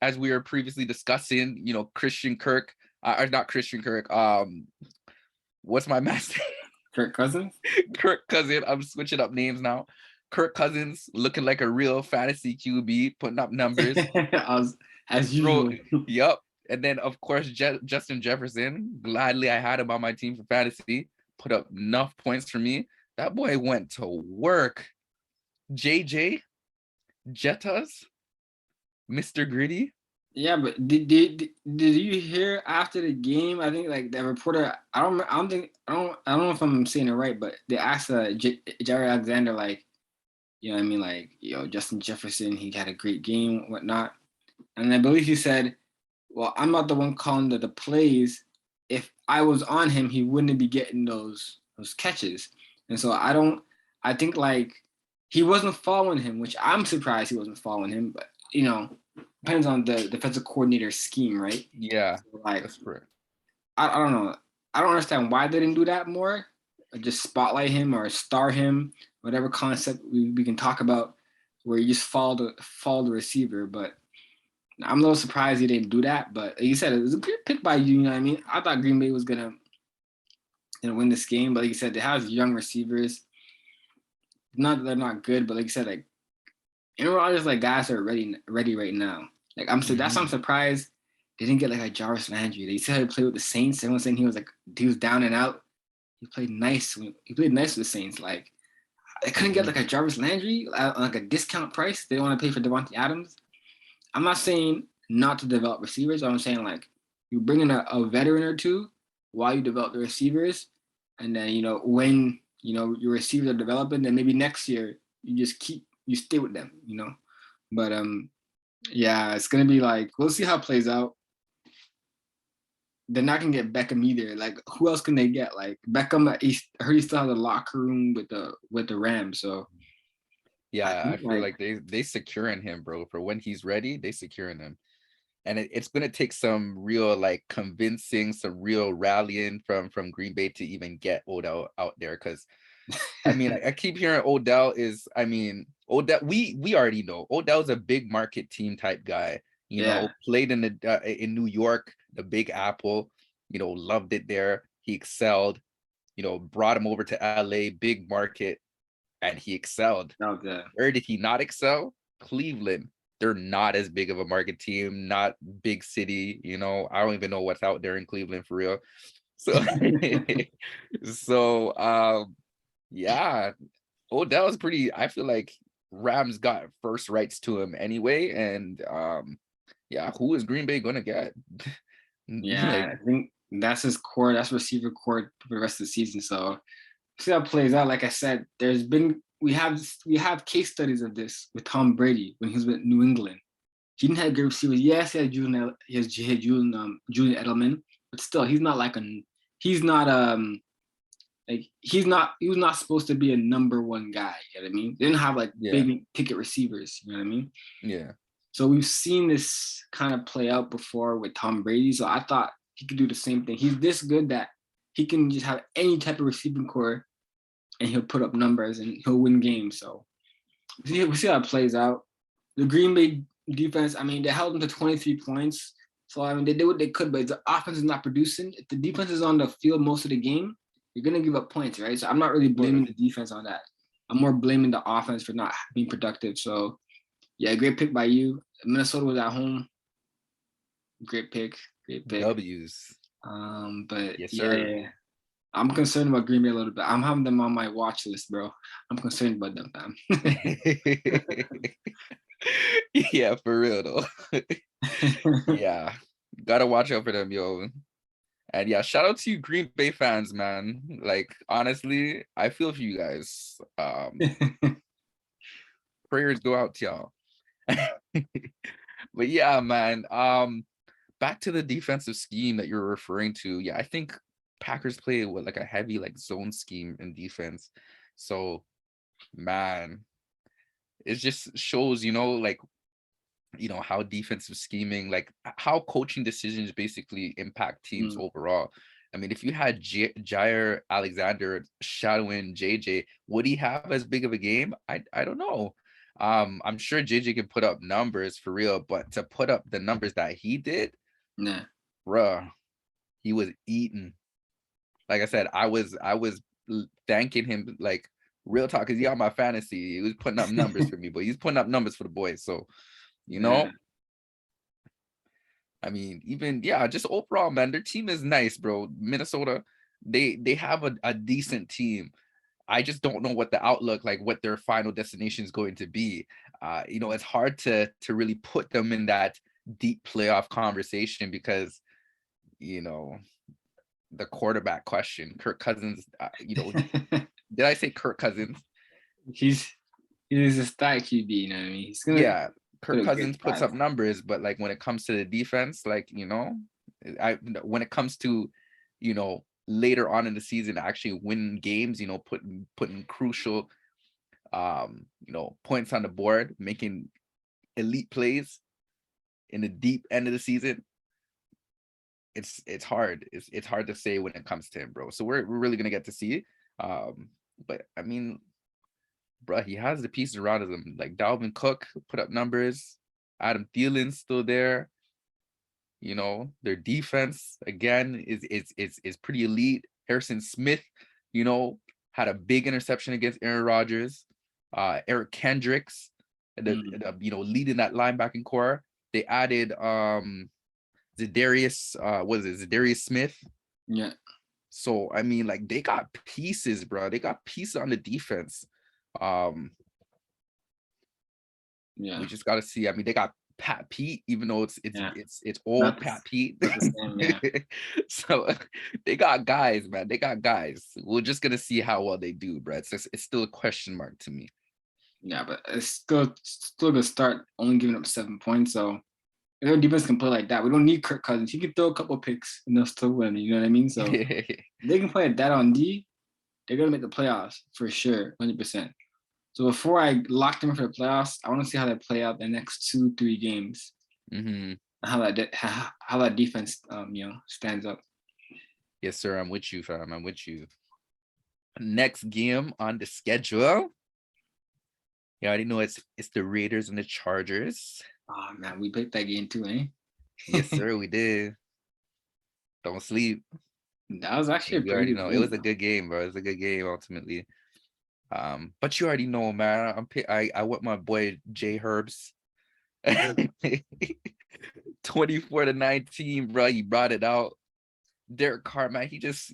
[SPEAKER 2] as we were previously discussing, Christian Kirk, or not Christian Kirk. What's my master?
[SPEAKER 1] Kirk Cousins.
[SPEAKER 2] I'm switching up names now. Kirk Cousins looking like a real fantasy QB, putting up numbers.
[SPEAKER 1] As usual.
[SPEAKER 2] Yep. And then of course Justin Jefferson. Gladly I had him on my team for fantasy. Put up enough points for me. That boy went to work. JJ Jettas, Mr. Gritty.
[SPEAKER 1] Yeah, but did you hear after the game? I think like the reporter. I don't know if I'm saying it right, but they asked Jerry Alexander, like, what I mean, like, Justin Jefferson, he had a great game, whatnot, and I believe he said, "Well, I'm not the one calling the plays. If I was on him, he wouldn't be getting those catches." And so I think like he wasn't following him, which I'm surprised he wasn't following him, but depends on the defensive coordinator's scheme, right?
[SPEAKER 2] Yeah,
[SPEAKER 1] so, like,
[SPEAKER 2] that's correct.
[SPEAKER 1] I don't know. I don't understand why they didn't do that more. Just spotlight him or star him, whatever concept we can talk about, where you just follow the receiver. But I'm a little surprised he didn't do that. But like you said, it was a good pick by you. You know what I mean? I thought Green Bay was gonna win this game, but like you said, they have young receivers. Not that they're not good, but like you said, like Aaron Rodgers, like guys are ready right now. Like that's why I'm surprised they didn't get like a Jarvis Landry. They said he played with the Saints. Everyone saying he was down and out. He played nice. He played nice with the Saints. Like they couldn't get like a Jarvis Landry on like a discount price. They don't want to pay for Devontae Adams. I'm not saying not to develop receivers. I'm saying like you bring in a veteran or two while you develop the receivers, and then when your receivers are developing, then maybe next year you stay with them. But yeah, it's gonna be like we'll see how it plays out. They're not gonna get Beckham either. Like, who else can they get? Like Beckham, I heard he still has a locker room with the Rams. So
[SPEAKER 2] yeah, I feel like they securing him, bro. For when he's ready, they securing him, and it's gonna take some real like convincing, some real rallying from Green Bay to even get Odell out there. Because I mean, I keep hearing Odell. We already know Odell's a big market team type guy. Played in New York, the Big Apple. Loved it there. He excelled. Brought him over to LA, big market, and he excelled.
[SPEAKER 1] Okay.
[SPEAKER 2] Where did he not excel? Cleveland. They're not as big of a market team, not big city. I don't even know what's out there in Cleveland for real. So, yeah, Odell's pretty. I feel like Rams got first rights to him anyway, and yeah, who is Green Bay gonna get?
[SPEAKER 1] Yeah, I think that's his core. That's receiver core for the rest of the season. So see how it plays out. Like I said, we have case studies of this with Tom Brady when he was with New England. He didn't have good receivers. Yes, he had Julian Edelman, but still, he was not supposed to be a number one guy. You know what I mean? They didn't have like big ticket receivers. You know what I mean?
[SPEAKER 2] Yeah.
[SPEAKER 1] So we've seen this kind of play out before with Tom Brady. So I thought he could do the same thing. He's this good that he can just have any type of receiving core and he'll put up numbers and he'll win games. So we'll see how it plays out. The Green Bay defense, I mean, they held them to 23 points. So, I mean, they did what they could, but the offense is not producing. If the defense is on the field most of the game, you're going to give up points, right? So I'm not really blaming the defense on that. I'm more blaming the offense for not being productive. So Yeah, great pick by you. Minnesota was at home. Great pick. Great pick.
[SPEAKER 2] W's.
[SPEAKER 1] But
[SPEAKER 2] Yes, sir.
[SPEAKER 1] yeah. I'm concerned about Green Bay a little bit. I'm having them on my watch list, bro. I'm concerned about them, fam.
[SPEAKER 2] Yeah, for real though. Yeah, gotta watch out for them, yo. And yeah, shout out to you Green Bay fans, man. Like honestly, I feel for you guys. Prayers go out to y'all. But yeah, man. Back to the defensive scheme that you're referring to. Yeah, I think Packers play with like a heavy like zone scheme in defense. So man, it just shows, like how defensive scheming, like how coaching decisions basically impact teams overall. I mean, if you had Jair Alexander shadowing JJ, would he have as big of a game? I don't know. I'm sure JJ can put up numbers for real, but to put up the numbers that he did,
[SPEAKER 1] Nah.
[SPEAKER 2] bruh, he was eating. Like I said, I was thanking him like real talk because he on my fantasy. He was putting up numbers for me, but he's putting up numbers for the boys. So
[SPEAKER 1] Yeah.
[SPEAKER 2] I mean, even just overall, man, their team is nice, bro. Minnesota, they have a decent team. I just don't know what the outlook, like what their final destination is going to be. It's hard to really put them in that deep playoff conversation because, the quarterback question, Kirk Cousins, did I say Kirk Cousins?
[SPEAKER 1] He's a star QB, you know what I mean? He's gonna
[SPEAKER 2] Yeah,
[SPEAKER 1] put
[SPEAKER 2] Kirk
[SPEAKER 1] a great
[SPEAKER 2] Cousins puts
[SPEAKER 1] stats.
[SPEAKER 2] up numbers, but like when it comes to the defense, like when it comes to later on in the season actually win games, putting crucial points on the board, making elite plays in the deep end of the season. It's hard. It's hard to say when it comes to him, bro. So we're really gonna get to see. But I mean, bro, he has the pieces around him. Like Dalvin Cook put up numbers. Adam Thielen's still there. Their defense again is pretty elite. Harrison Smith, had a big interception against Aaron Rodgers. Eric Kendricks, leading that linebacking core. They added Zadarius Smith.
[SPEAKER 1] Yeah.
[SPEAKER 2] So I mean, like they got pieces, bro. They got pieces on the defense.
[SPEAKER 1] Yeah.
[SPEAKER 2] We just got to see. I mean, they got Pat Pete, even though it's old Pat Pete.
[SPEAKER 1] Yeah.
[SPEAKER 2] So they got guys, man. They got guys. We're just gonna see how well they do, bro. It's still a question mark to me.
[SPEAKER 1] Yeah, but it's still gonna start only giving up 7 points. So if their defense can play like that, we don't need Kirk Cousins. He can throw a couple picks and they'll still win. You know what I mean? So if they can play that on D, they're gonna make the playoffs for sure, 100%. So before I lock them in for the playoffs, I want to see how they play out the next 2-3 games. How that defense stands up.
[SPEAKER 2] Yes, sir. I'm with you, fam. I'm with you. Next game on the schedule. You already know it's the Raiders and the Chargers.
[SPEAKER 1] Oh man, we picked that game too, eh?
[SPEAKER 2] Yes, sir, we did. Don't sleep.
[SPEAKER 1] That was actually a
[SPEAKER 2] you
[SPEAKER 1] pretty
[SPEAKER 2] already
[SPEAKER 1] good
[SPEAKER 2] know
[SPEAKER 1] game.
[SPEAKER 2] It was a good game, bro. It was a good game ultimately. But you already know, man. I went my boy Jay Herbs. 24-19, bro. He brought it out. Derek Carr, man, he just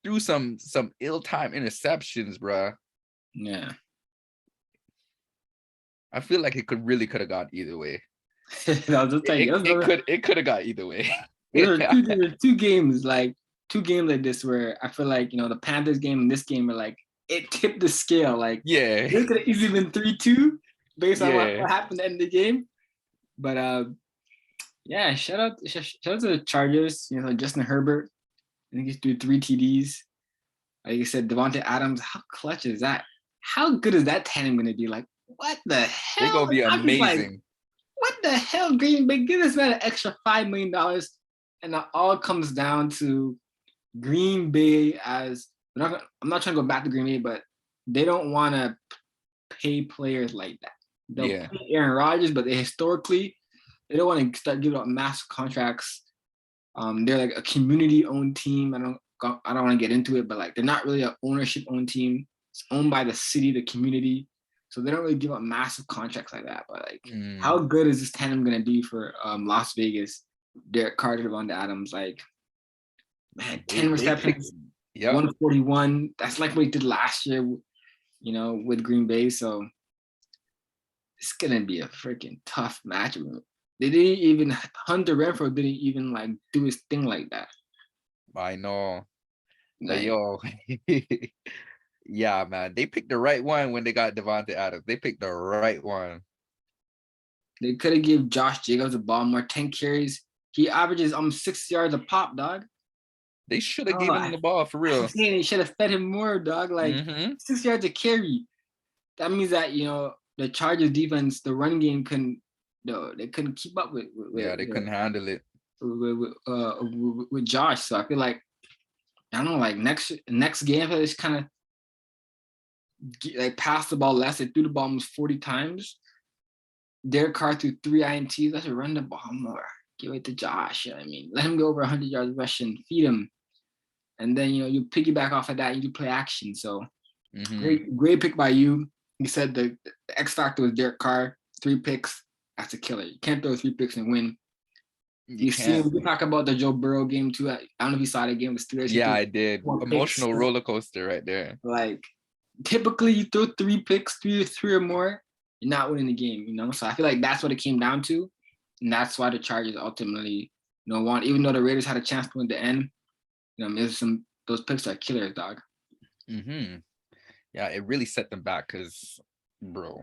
[SPEAKER 2] threw some ill-timed interceptions, bro.
[SPEAKER 1] Yeah.
[SPEAKER 2] I feel like it could have gone either way.
[SPEAKER 1] I'll just tell you,
[SPEAKER 2] it could have got either way.
[SPEAKER 1] There were two games like this where I feel like the Panthers game and this game are like it tipped the scale. Like it could have easily been 3-2 based on what happened at the end of the game. But yeah, shout out to the Chargers. Justin Herbert, I think he's threw 3 TDs. Like you said, Devontae Adams. How clutch is that? How good is that tandem gonna be? Like, what the hell?
[SPEAKER 2] They're gonna be amazing.
[SPEAKER 1] Like, what the hell, Green Bay? Give this man an extra $5 million, and it all comes down to Green Bay. I'm not trying to go back to Green Bay, but they don't want to pay players like that. They'll pay Aaron Rodgers, but they don't want to start giving out massive contracts. They're like a community-owned team. I don't want to get into it, but like they're not really an ownership-owned team. It's owned by the city, the community. so they don't really give up massive contracts like that. But like,
[SPEAKER 2] Mm.
[SPEAKER 1] how good is this tandem gonna do for Las Vegas? Derek Carter, Devonta Adams, like, man, 10
[SPEAKER 2] They picked,
[SPEAKER 1] receptions,
[SPEAKER 2] yep.
[SPEAKER 1] 141. That's like what he did last year, with Green Bay. So it's gonna be a freaking tough matchup. They didn't even Hunter Renfro didn't even like do his thing like that.
[SPEAKER 2] I know. But
[SPEAKER 1] Like
[SPEAKER 2] yo, yeah, man, they picked the right one when they got Devonta Adams. They picked the right one.
[SPEAKER 1] they could have give Josh Jacobs the ball more, 10 carries. He averages 6 yards a pop, dog.
[SPEAKER 2] They should have
[SPEAKER 1] Oh,
[SPEAKER 2] given him the ball for
[SPEAKER 1] I'm
[SPEAKER 2] real.
[SPEAKER 1] saying they should have fed him more, dog. Like
[SPEAKER 2] Mm-hmm.
[SPEAKER 1] 6 yards a carry. That means that the Chargers defense, the run game couldn't, they couldn't keep up with
[SPEAKER 2] Yeah,
[SPEAKER 1] with
[SPEAKER 2] they
[SPEAKER 1] with,
[SPEAKER 2] couldn't handle it.
[SPEAKER 1] with Josh. So I feel like I don't know, like next game, I feel like it's kind of like pass the ball less. They threw the ball almost 40 times. Derek Carr threw 3 INTs. Let's run the ball more. Give it to Josh. I mean, let him go over 100 yards rushing. Feed him, and then you piggyback off of that. You do play action. So great pick by you. You said the X factor was Derek Carr. 3 picks. That's a killer. You can't throw 3 picks and win.
[SPEAKER 2] You can't.
[SPEAKER 1] We talk about the Joe Burrow game too. I don't know if you saw the game with Steelers.
[SPEAKER 2] Yeah, I did.
[SPEAKER 1] 4 picks.
[SPEAKER 2] Emotional roller coaster right there.
[SPEAKER 1] Like typically you throw 3 picks, three or more, you're not winning the game, So I feel like that's what it came down to. And that's why the Chargers ultimately, won, even though the Raiders had a chance to win the end, those picks are killers, dog.
[SPEAKER 2] Mm-hmm. Yeah, it really set them back because, bro,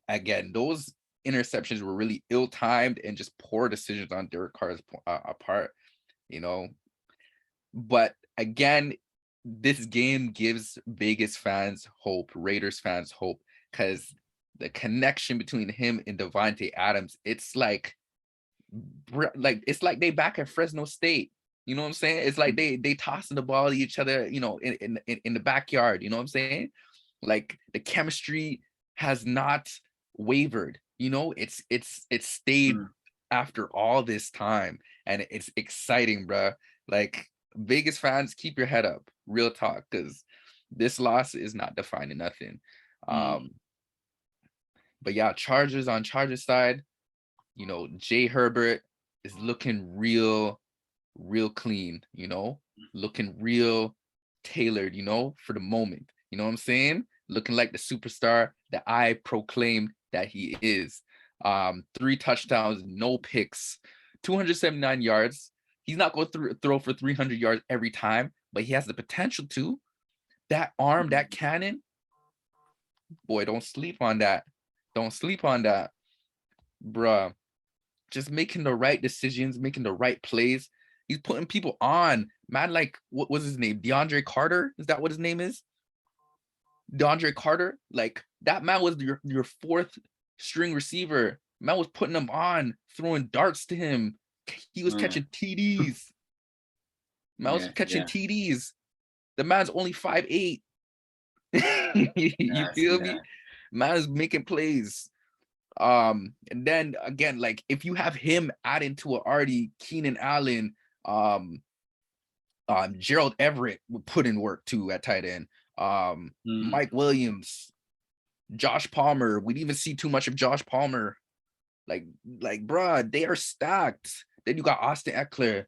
[SPEAKER 2] again, those interceptions were really ill-timed and just poor decisions on Derek Carr's part, But again, this game gives Vegas fans hope, Raiders fans hope, because the connection between him and Devonta Adams, it's like they back at Fresno State. You know what I'm saying? It's like they tossing the ball to each other, in the backyard. You know what I'm saying? Like the chemistry has not wavered. It's stayed after all this time, and it's exciting, bro. Like Vegas fans, keep your head up, real talk, because this loss is not defining nothing. But yeah, Chargers on Chargers side, Jay Herbert is looking real clean, looking real tailored, for the moment. You know what I'm saying? Looking like the superstar that I proclaimed that he is. 3 touchdowns, no picks, 279 yards. He's not going to throw for 300 yards every time, but he has the potential to. That arm, that cannon, boy, don't sleep on that. Don't sleep on that, bruh. Just making the right decisions, making the right plays. He's putting people on, man. Like, what was his name? DeAndre Carter? Is that what his name is? DeAndre Carter? Like, that man was your 4th string receiver. Man was putting him on, throwing darts to him. He was catching TDs. Man was catching TDs. The man's only 5'8". You feel me? Man is making plays. And then again, like if you have him adding to it already, Keenan Allen, Gerald Everett would put in work too at tight end. Mike Williams, Josh Palmer. We didn't even see too much of Josh Palmer. Like, bruh, they are stacked. Then you got Austin Eckler.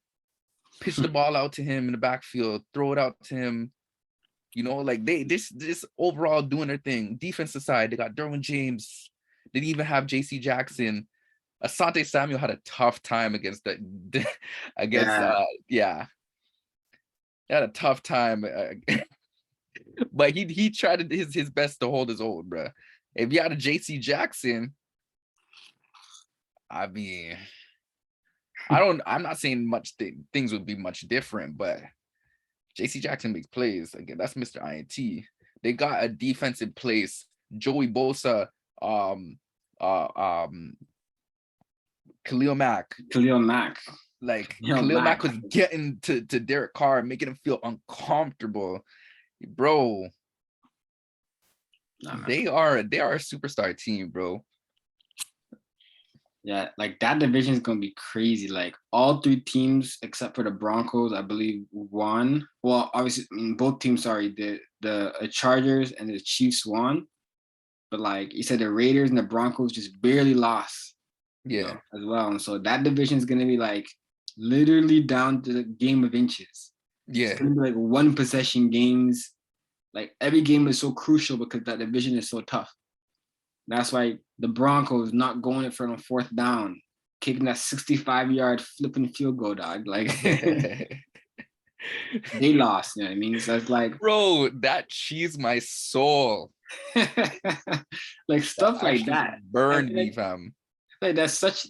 [SPEAKER 2] Pitch the ball out to him in the backfield, throw it out to him. Like they this overall doing their thing. Defensive side, they got Derwin James. They didn't even have J.C. Jackson. Asante Samuel had a tough time against He had a tough time. But he tried his best to hold his own, bro. If you had a J.C. Jackson, I mean, I'm not saying much things would be much different, but J.C. Jackson makes plays. Again, that's Mr. INT. They got a defense in place. Joey Bosa, Khalil Mack. Like Khalil Mack was getting to Derek Carr, making him feel uncomfortable. Bro. They are a superstar team, bro.
[SPEAKER 1] Yeah, like that division is gonna be crazy. Like all 3 teams except for the Broncos, I believe, won. Well, obviously, both teams. Sorry, the Chargers and the Chiefs won. but like you said, the Raiders and the Broncos just barely lost,
[SPEAKER 2] Yeah.
[SPEAKER 1] as well. And so that division is gonna be like literally down to the game of inches. It's
[SPEAKER 2] Yeah.
[SPEAKER 1] gonna be like one possession games. Like every game is so crucial because that division is so tough. That's why the Broncos not going it for on fourth down, kicking that 65-yard flipping field goal, dog. Like they lost, you know what I mean? So it's like
[SPEAKER 2] Bro, that cheesed my soul.
[SPEAKER 1] like stuff
[SPEAKER 2] That
[SPEAKER 1] like
[SPEAKER 2] actually
[SPEAKER 1] that.
[SPEAKER 2] burned me,
[SPEAKER 1] Like,
[SPEAKER 2] fam.
[SPEAKER 1] like that's such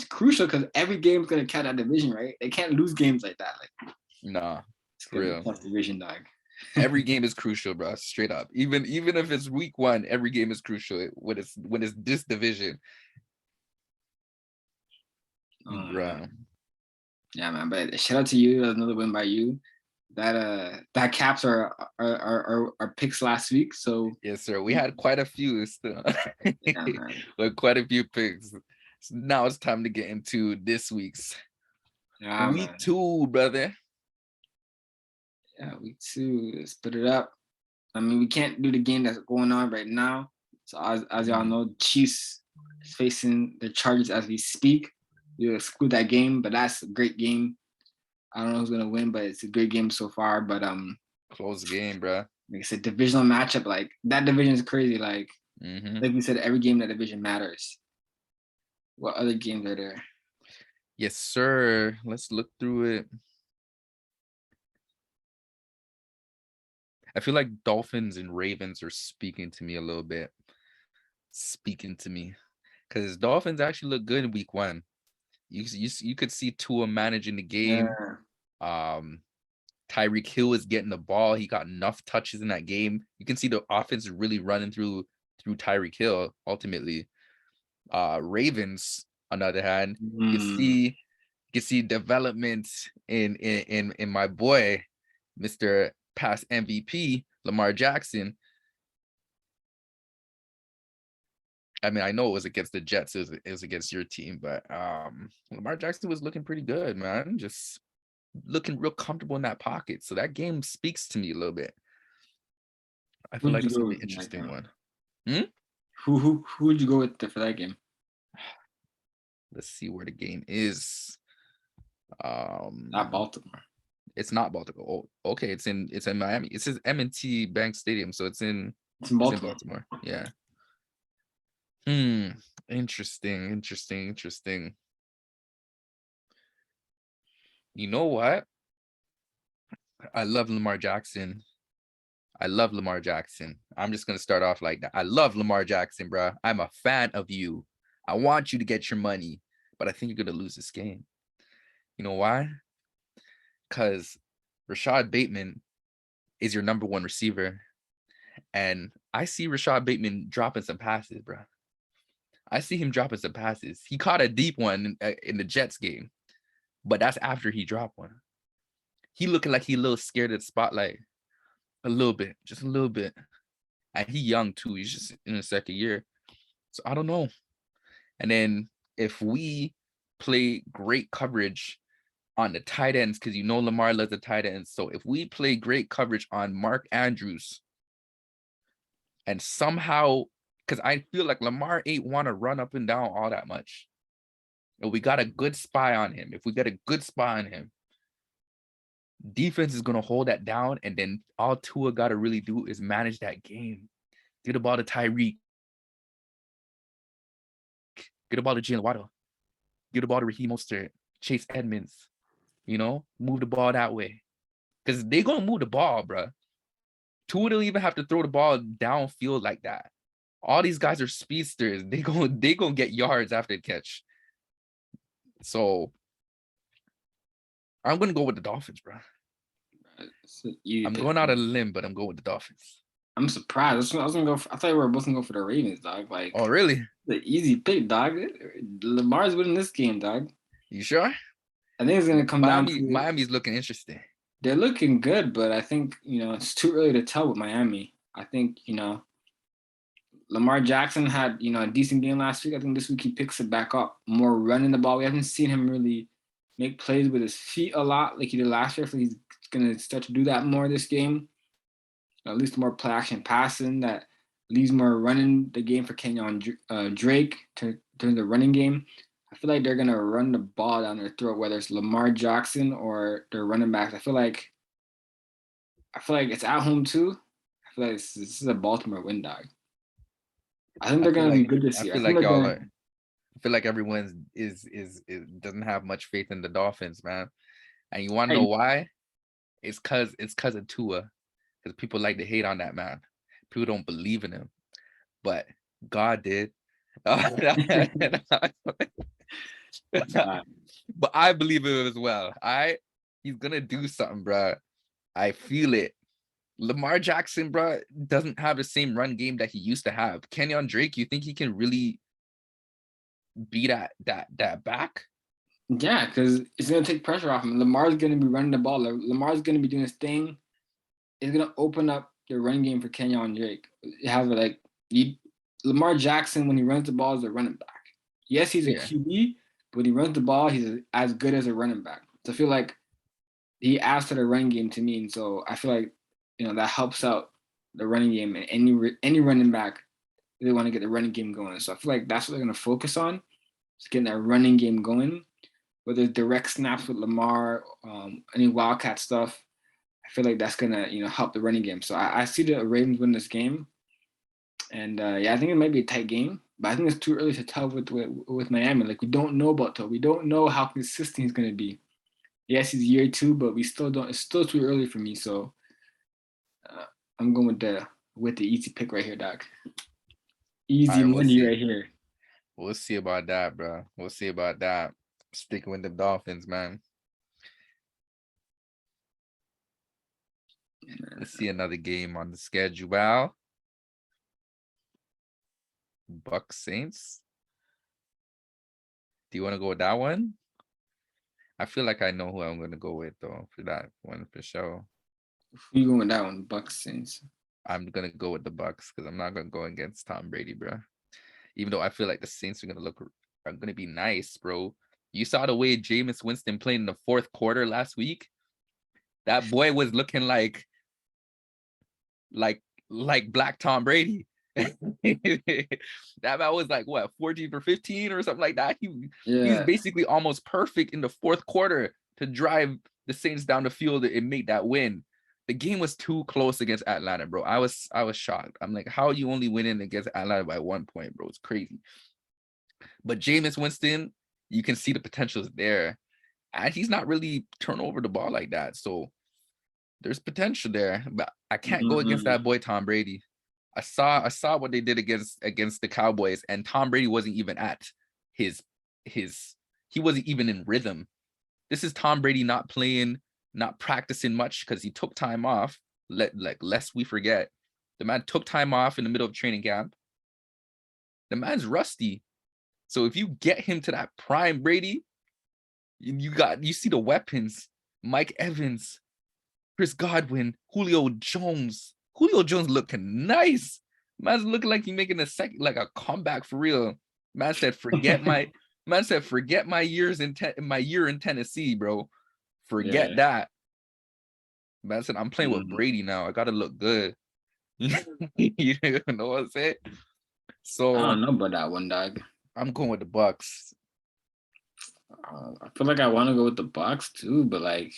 [SPEAKER 1] crucial because every game's gonna count that division, right? They can't lose games like that. Like
[SPEAKER 2] Nah,
[SPEAKER 1] it's
[SPEAKER 2] for
[SPEAKER 1] gonna be a
[SPEAKER 2] real.
[SPEAKER 1] tough division, dog.
[SPEAKER 2] Every game is crucial, bro. Straight up. Even if it's week 1, every game is crucial when it's this division. Bro.
[SPEAKER 1] Yeah, man. But shout out to you. That's another win by you. That caps our picks last week. So
[SPEAKER 2] Yes, sir. We had quite a few still.
[SPEAKER 1] yeah, man.
[SPEAKER 2] But quite a few picks. So now it's time to get into this week's
[SPEAKER 1] Yeah,
[SPEAKER 2] week
[SPEAKER 1] man.
[SPEAKER 2] 2, brother.
[SPEAKER 1] Yeah, week 2. Let's put it up. I mean, we can't do the game that's going on right now. So as y'all know, Chiefs is facing the Chargers as we speak. We'll exclude that game, but that's a great game. I don't know who's gonna win, but it's a great game so far. But
[SPEAKER 2] Close game, bro.
[SPEAKER 1] like I said, divisional matchup, like that division is crazy. Like
[SPEAKER 2] Mm-hmm.
[SPEAKER 1] we said, every game in that division matters. What other games are there?
[SPEAKER 2] Yes, sir. Let's look through it. I feel like Dolphins and Ravens are speaking to me a little bit. Speaking to me. Because Dolphins actually look good in week 1. You could see Tua managing the game.
[SPEAKER 1] Yeah.
[SPEAKER 2] Tyreek Hill is getting the ball. He got enough touches in that game. You can see the offense is really running through Tyreek Hill ultimately. Ravens, on the other hand, you can see development in my boy, Mr. Past MVP, Lamar Jackson. I mean, I know it was against the Jets, it was against your team, but Lamar Jackson was looking pretty good, man. Just looking real comfortable in that pocket. So that game speaks to me a little bit. I feel like it's gonna be an interesting one.
[SPEAKER 1] Who would you go with for that game?
[SPEAKER 2] Let's see where the game is.
[SPEAKER 1] Not Baltimore.
[SPEAKER 2] It's not Baltimore. Oh, okay, it's in Miami. It says M&T Bank Stadium, so it's in Baltimore. Yeah. Interesting. You know what? I love Lamar Jackson. I'm just gonna start off like that. I love Lamar Jackson, bro. I'm a fan of you. I want you to get your money, but I think you're gonna lose this game. You know why? Because Rashad Bateman is your number 1 receiver, and I see Rashad Bateman dropping some passes, bro. I see him dropping some passes. He caught a deep one in the Jets game, but that's after he dropped one. He looking like he a little scared of the spotlight, a little bit, just a little bit. And he young too. He's just in his 2nd year, so I don't know. And then if we play great coverage on the tight ends, because you know Lamar loves the tight ends, so if we play great coverage on Mark Andrews, and somehow, because I feel like Lamar ain't want to run up and down all that much. And we got a good spy on him. If we get a good spy on him, defense is going to hold that down. And then all Tua got to really do is manage that game. Get the ball to Tyreek. Get the ball to Jalen Waddle. Get the ball to Raheem Mostert. Chase Edmonds. You know, move the ball that way. Because they going to move the ball, bro. Tua don't even have to throw the ball downfield like that. All these guys are speedsters. They gonna get yards after the catch. So I'm gonna go with the Dolphins, bro. I'm going out on a limb, but I'm going with the Dolphins.
[SPEAKER 1] I'm surprised. I was gonna go. I thought we were both gonna go for the Ravens, dog. Like,
[SPEAKER 2] oh really?
[SPEAKER 1] The easy pick, dog. Lamar's winning this game, dog.
[SPEAKER 2] You sure?
[SPEAKER 1] I think it's gonna come down to
[SPEAKER 2] Miami's looking interesting.
[SPEAKER 1] They're looking good, but I think it's too early to tell with Miami. I think Lamar Jackson had a decent game last week. I think this week he picks it back up, more running the ball. We haven't seen him really make plays with his feet a lot like he did last year. So he's gonna start to do that more this game. At least more play action passing that leaves more running the game for Kenyon Drake to turn the running game. I feel like they're gonna run the ball down their throat, whether it's Lamar Jackson or their running backs. I feel like it's at home too. I feel like this is a Baltimore win, dog. I think
[SPEAKER 2] I
[SPEAKER 1] they're
[SPEAKER 2] feel
[SPEAKER 1] gonna be
[SPEAKER 2] like
[SPEAKER 1] good this
[SPEAKER 2] I
[SPEAKER 1] year. I
[SPEAKER 2] feel
[SPEAKER 1] think
[SPEAKER 2] like
[SPEAKER 1] they're
[SPEAKER 2] y'all
[SPEAKER 1] gonna.
[SPEAKER 2] are. I feel like everyone's is doesn't have much faith in the Dolphins, man. And you want to know
[SPEAKER 1] Hey,
[SPEAKER 2] why? It's cause of Tua. Because people like to hate on that man. People don't believe in him, but God did.
[SPEAKER 1] nah,
[SPEAKER 2] But I believe in him as well. He's gonna do something, bro. I feel it. Lamar Jackson, bro, doesn't have the same run game that he used to have. Kenyon Drake, you think he can really be that back?
[SPEAKER 1] yeah, because it's gonna take pressure off him. Lamar's gonna be running the ball. Lamar's gonna be doing his thing. It's gonna open up the running game for Kenyon Drake. You have Lamar Jackson when he runs the ball is a running back. Yes, he's a
[SPEAKER 2] Yeah.
[SPEAKER 1] QB, but when he runs the ball, he's as good as a running back. So I feel like he adds to the running game to me, and so I feel like that helps out the running game and any running back. They want to get the running game going. So I feel like that's what they're gonna focus on, just getting that running game going. Whether it's direct snaps with Lamar, any wildcat stuff, I feel like that's gonna help the running game. So I see the Ravens win this game, and yeah, I think it might be a tight game, but I think it's too early to tell with Miami. Like we don't know about Tua. We don't know how consistent he's gonna be. Yes, he's year 2, but we still don't. It's still too early for me. So I'm going with the easy pick right here, Doc.
[SPEAKER 2] All
[SPEAKER 1] Easy
[SPEAKER 2] right, we'll
[SPEAKER 1] money
[SPEAKER 2] see.
[SPEAKER 1] right here.
[SPEAKER 2] We'll see about that, bro. We'll see about that. Sticking with the Dolphins, man. Let's see another game on the schedule. Well, Bucks Saints. Do you want to go with that one? I feel like I know who I'm gonna go with though for that one for sure.
[SPEAKER 1] Who you going with that one? Bucks Saints.
[SPEAKER 2] I'm gonna go with the Bucks because I'm not gonna go against Tom Brady, bro. Even though I feel like the Saints are gonna be nice, bro. You saw the way Jameis Winston played in the fourth quarter last week. That boy was looking like Black Tom Brady. That man was like what 14 for 15 or something like that. He was
[SPEAKER 1] Yeah.
[SPEAKER 2] basically almost perfect in the fourth quarter to drive the Saints down the field and make that win. The game was too close against Atlanta, bro. I was shocked. I'm like, how are you only winning against Atlanta by 1 point, bro? It's crazy. But Jameis Winston, you can see the potential is there. And he's not really turn over the ball like that. So there's potential there. But I can't go against that boy Tom Brady. I saw what they did against the Cowboys, and Tom Brady wasn't even at his he wasn't even in rhythm. This is Tom Brady not playing, not practicing much because he took time off. Lest we forget, the man took time off in the middle of training camp. The man's rusty. So if you get him to that prime Brady, you see the weapons: Mike Evans, Chris Godwin, Julio Jones. Julio Jones looking nice. Man's looking like he's making a comeback for real. Man said, forget my year in Tennessee, bro. Forget that. Man said, I'm playing with Brady now. I gotta look good. You know what I'm saying? So
[SPEAKER 1] I don't know about that one, dog.
[SPEAKER 2] I'm going with the Bucks.
[SPEAKER 1] I feel like I want to go with the Bucks too, but like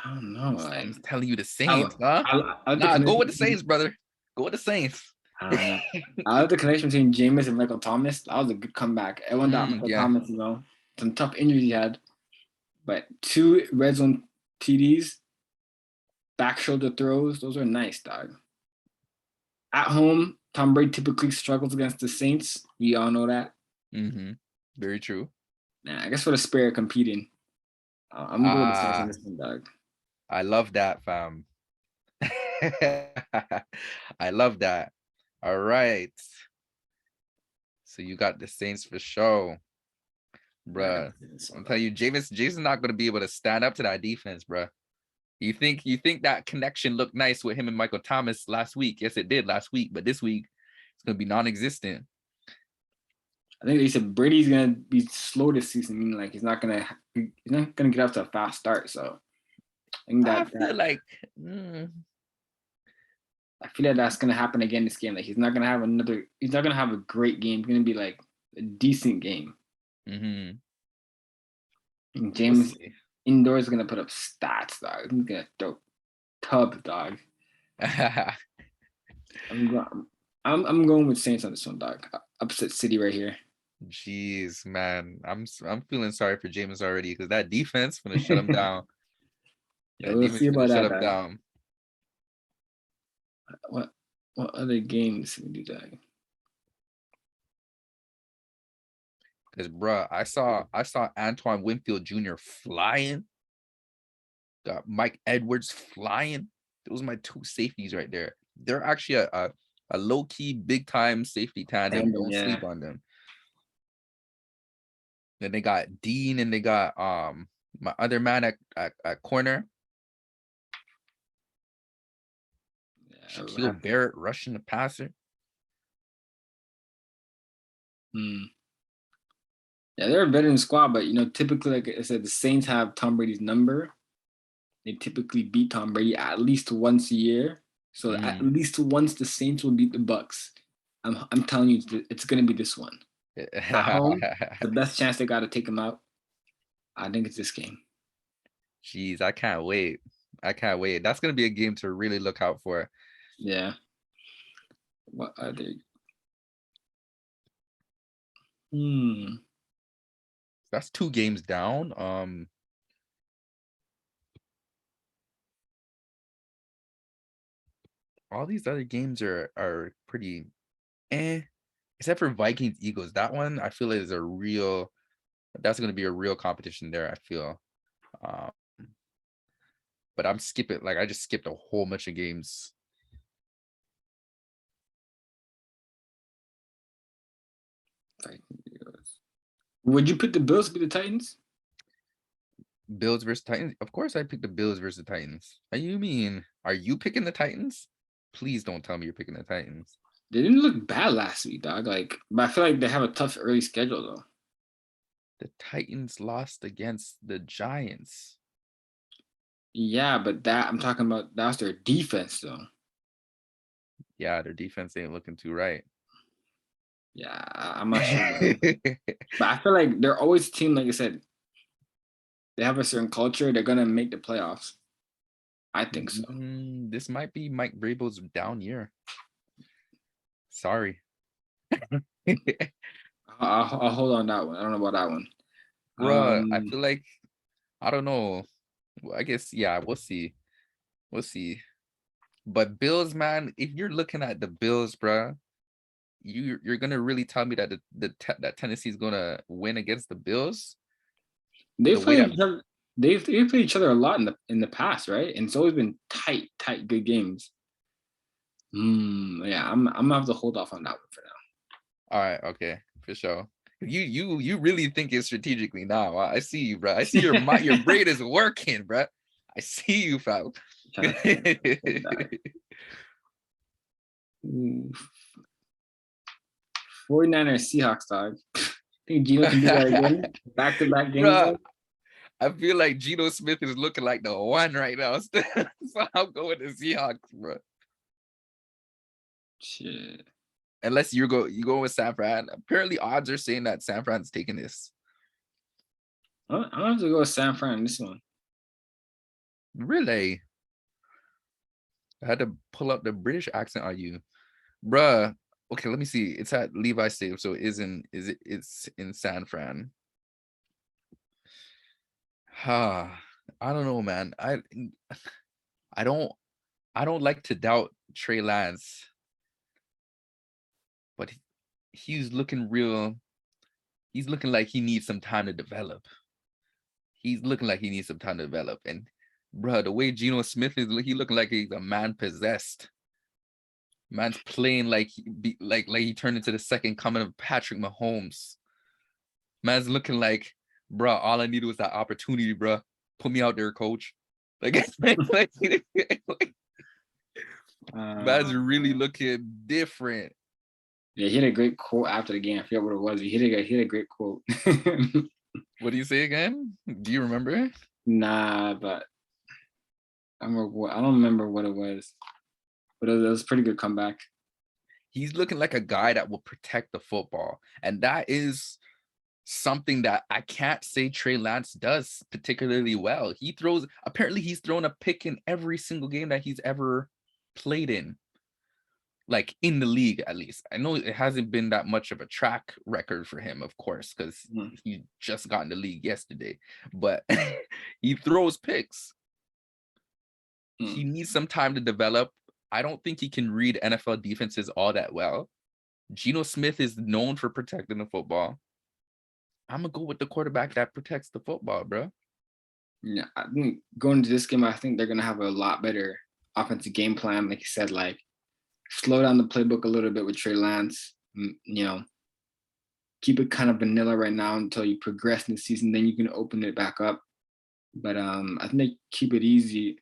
[SPEAKER 1] I don't know. Like
[SPEAKER 2] I'm telling you the Saints, huh?
[SPEAKER 1] I like the
[SPEAKER 2] Nah, go with the
[SPEAKER 1] connection.
[SPEAKER 2] Saints, brother. Go with the Saints.
[SPEAKER 1] I don't know. I like the connection between Jameis and Michael Thomas. That was a good comeback. Everyone thought Michael
[SPEAKER 2] Yeah.
[SPEAKER 1] Thomas, some tough injuries he had, but 2 red zone TDs, back shoulder throws. Those are nice, dog. At home, Tom Brady typically struggles against the Saints. We all know that.
[SPEAKER 2] Very true.
[SPEAKER 1] Nah, I guess for the spirit of competing, I'm going with the Saints in this one, dog.
[SPEAKER 2] I love that, fam. I love that. All right. So you got the Saints for sure, bruh. I'm telling you, Jason's not gonna be able to stand up to that defense, bruh. You think that connection looked nice with him and Michael Thomas last week? Yes, it did last week, but this week it's gonna be non-existent.
[SPEAKER 1] I think they said Brady's gonna be slow this season, meaning like he's not gonna get off to a fast start. So I think
[SPEAKER 2] I feel like
[SPEAKER 1] I feel like that's gonna happen again this game. Like he's not gonna have a great game. It's gonna be like a decent game.
[SPEAKER 2] Mm-hmm.
[SPEAKER 1] And James indoors is gonna put up stats, dog. He's gonna throw tub, dog. I'm going with Saints on this one, dog. Upset City right here.
[SPEAKER 2] Jeez, man, I'm feeling sorry for James already because that defense gonna shut him down.
[SPEAKER 1] Yeah, we'll see about that.
[SPEAKER 2] Down.
[SPEAKER 1] What other games can we do that?
[SPEAKER 2] Because bruh, I saw Antoine Winfield Jr. flying. Got Mike Edwards flying. Those are my two safeties right there. They're actually a low-key, big-time safety tandem. Don't sleep on them. Then they got Dean and they got my other man at corner. Shaquille Barrett rushing the passer.
[SPEAKER 1] Yeah, they're a veteran squad, but typically, like I said, the Saints have Tom Brady's number. They typically beat Tom Brady at least once a year. So at least once the Saints will beat the Bucks. I'm telling you, it's gonna be this one. At home, the best chance they got to take him out. I think it's this game.
[SPEAKER 2] Jeez, I can't wait. That's gonna be a game to really look out for.
[SPEAKER 1] Yeah. What other?
[SPEAKER 2] That's 2 games down. All these other games are pretty except for Vikings Eagles. That one I feel is that's gonna be a real competition there, I feel. But I'm skipping, like I just skipped a whole bunch of games.
[SPEAKER 1] Would you pick the Bills to be the Titans?
[SPEAKER 2] Bills versus Titans? Of course I picked the Bills versus the Titans. What do you mean? Are you picking the Titans? Please don't tell me you're picking the Titans.
[SPEAKER 1] They didn't look bad last week, dog. But I feel like they have a tough early schedule though.
[SPEAKER 2] The Titans lost against the Giants.
[SPEAKER 1] Yeah, but I'm talking about that's their defense though.
[SPEAKER 2] Yeah, their defense ain't looking too right.
[SPEAKER 1] Yeah, I'm not sure. But I feel like they're always a team, like I said, they have a certain culture. They're gonna make the playoffs. I think so.
[SPEAKER 2] This might be Mike Vrabel's down year. Sorry.
[SPEAKER 1] I'll hold on that one. I don't know about that one.
[SPEAKER 2] Bruh, I feel like, I don't know. Well, I guess, yeah, we'll see. But Bills, man, if you're looking at the Bills, bruh, you're gonna really tell me that that Tennessee's gonna win against the Bills?
[SPEAKER 1] They've played each other a lot in the past, right? And it's always been tight, good games. Yeah, I'm gonna have to hold off on that one for now.
[SPEAKER 2] All right, okay, for sure. You really think it strategically now. I see you, bro. I see your brain is working, bro. I see you, fam.
[SPEAKER 1] 49ers Seahawks, dog. Think Geno can do that again? Back-to-back games.
[SPEAKER 2] Bruh, I feel like Geno Smith is looking like the one right now. So I'm going to Seahawks, bro.
[SPEAKER 1] Shit.
[SPEAKER 2] Unless you go with San Fran. Apparently, odds are saying that San Fran's taking this.
[SPEAKER 1] I'm gonna have to go with San Fran this one.
[SPEAKER 2] Really? I had to pull up the British accent on you, bruh. Okay, let me see. It's at Levi Stadium, so it's in San Fran. I don't know, man. I don't like to doubt Trey Lance, but he's looking real. He's looking like he needs some time to develop. And bruh, the way Geno Smith is, he looking like he's a man possessed. Man's playing like he turned into the second coming of Patrick Mahomes. Man's looking like, bruh, all I needed was that opportunity, bruh. Put me out there, coach. Man's really looking different.
[SPEAKER 1] Yeah, he had a great quote after the game. I forget what it was. He had a great quote.
[SPEAKER 2] What do you say again? Do you remember?
[SPEAKER 1] Nah, but I don't remember what it was. But it was a pretty good comeback.
[SPEAKER 2] He's looking like a guy that will protect the football. And that is something that I can't say Trey Lance does particularly well. Apparently he's thrown a pick in every single game that he's ever played in. Like in the league, at least. I know it hasn't been that much of a track record for him, of course, because he just got in the league yesterday. But he throws picks. He needs some time to develop. I don't think he can read NFL defenses all that well. Geno Smith is known for protecting the football. I'm gonna go with the quarterback that protects the football, bro.
[SPEAKER 1] Yeah, I think going into this game, I think they're gonna have a lot better offensive game plan. Like you said, like slow down the playbook a little bit with Trey Lance. You know, keep it kind of vanilla right now until you progress in the season. Then you can open it back up. But I think they keep it easy.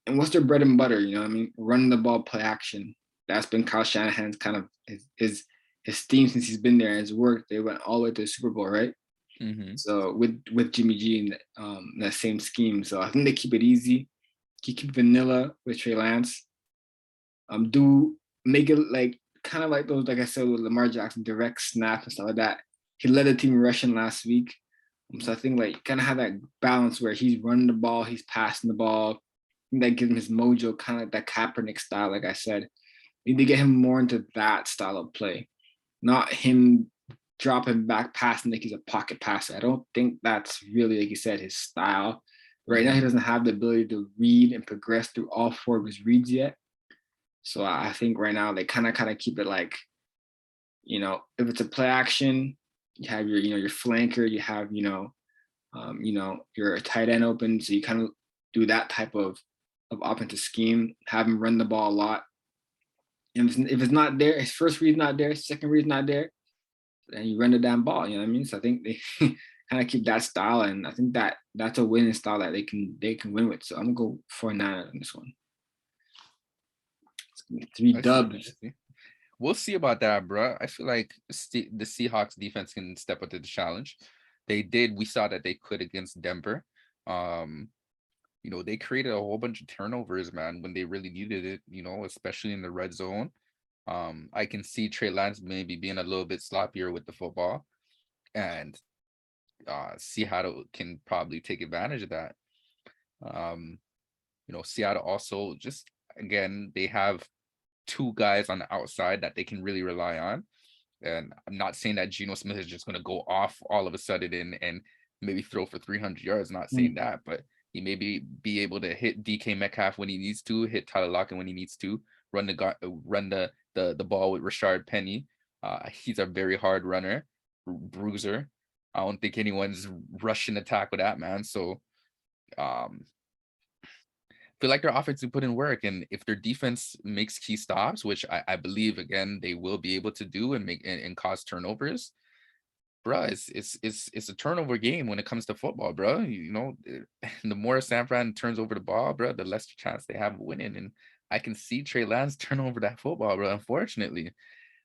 [SPEAKER 1] And what's their bread and butter? You know what I mean? Running the ball, play action. That's been Kyle Shanahan's kind of his theme since he's been there. It's worked. They went all the way to the Super Bowl, right?
[SPEAKER 2] Mm-hmm.
[SPEAKER 1] So with Jimmy G in that same scheme. So I think they keep it easy. Keep vanilla with Trey Lance. Do make it like kind of like those, like I said, with Lamar Jackson, direct snap and stuff like that. He led the team rushing last week. So I think like kind of have that balance where he's running the ball, he's passing the ball. I think that gives him his mojo, kind of like that Kaepernick style, like I said. Need to get him more into that style of play, not him dropping back passing like he's a pocket passer. I don't think that's really, like you said, his style. Right now, he doesn't have the ability to read and progress through all four of his reads yet. So I think right now they kind of keep it like, you know, if it's a play action, you have your, you know, your flanker, you have, you know, your tight end open. So you kind of do that type of offensive scheme, have him run the ball a lot. And if it's not there, his first read's not there, second read's not there, then you run the damn ball. You know what I mean? So I think they kind of keep that style, and I think that's a winning style that they can win with. So I'm gonna go 49 on this one. 3 dubs.
[SPEAKER 2] We'll see about that, bro. I feel like the Seahawks defense can step up to the challenge. We saw that they could against Denver. You know, they created a whole bunch of turnovers, man, when they really needed it, you know, especially in the red zone. I can see Trey Lance maybe being a little bit sloppier with the football, and Seattle can probably take advantage of that. You know, Seattle also just, again, they have two guys on the outside that they can really rely on. And I'm not saying that Geno Smith is just going to go off all of a sudden and maybe throw for 300 yards. Not saying that, but he maybe be able to hit DK Metcalf when he needs to, hit Tyler Lockett when he needs to, run the ball with Rashard Penny. He's a very hard runner, bruiser. I don't think anyone's rushing attack with that, man. So feel like their offense will put in work, and if their defense makes key stops, which I believe again they will be able to do and make and cause turnovers, bro, it's a turnover game when it comes to football, bro. You know, the more San Fran turns over the ball, bro, the less chance they have of winning. And I can see Trey Lance turn over that football, bro, unfortunately.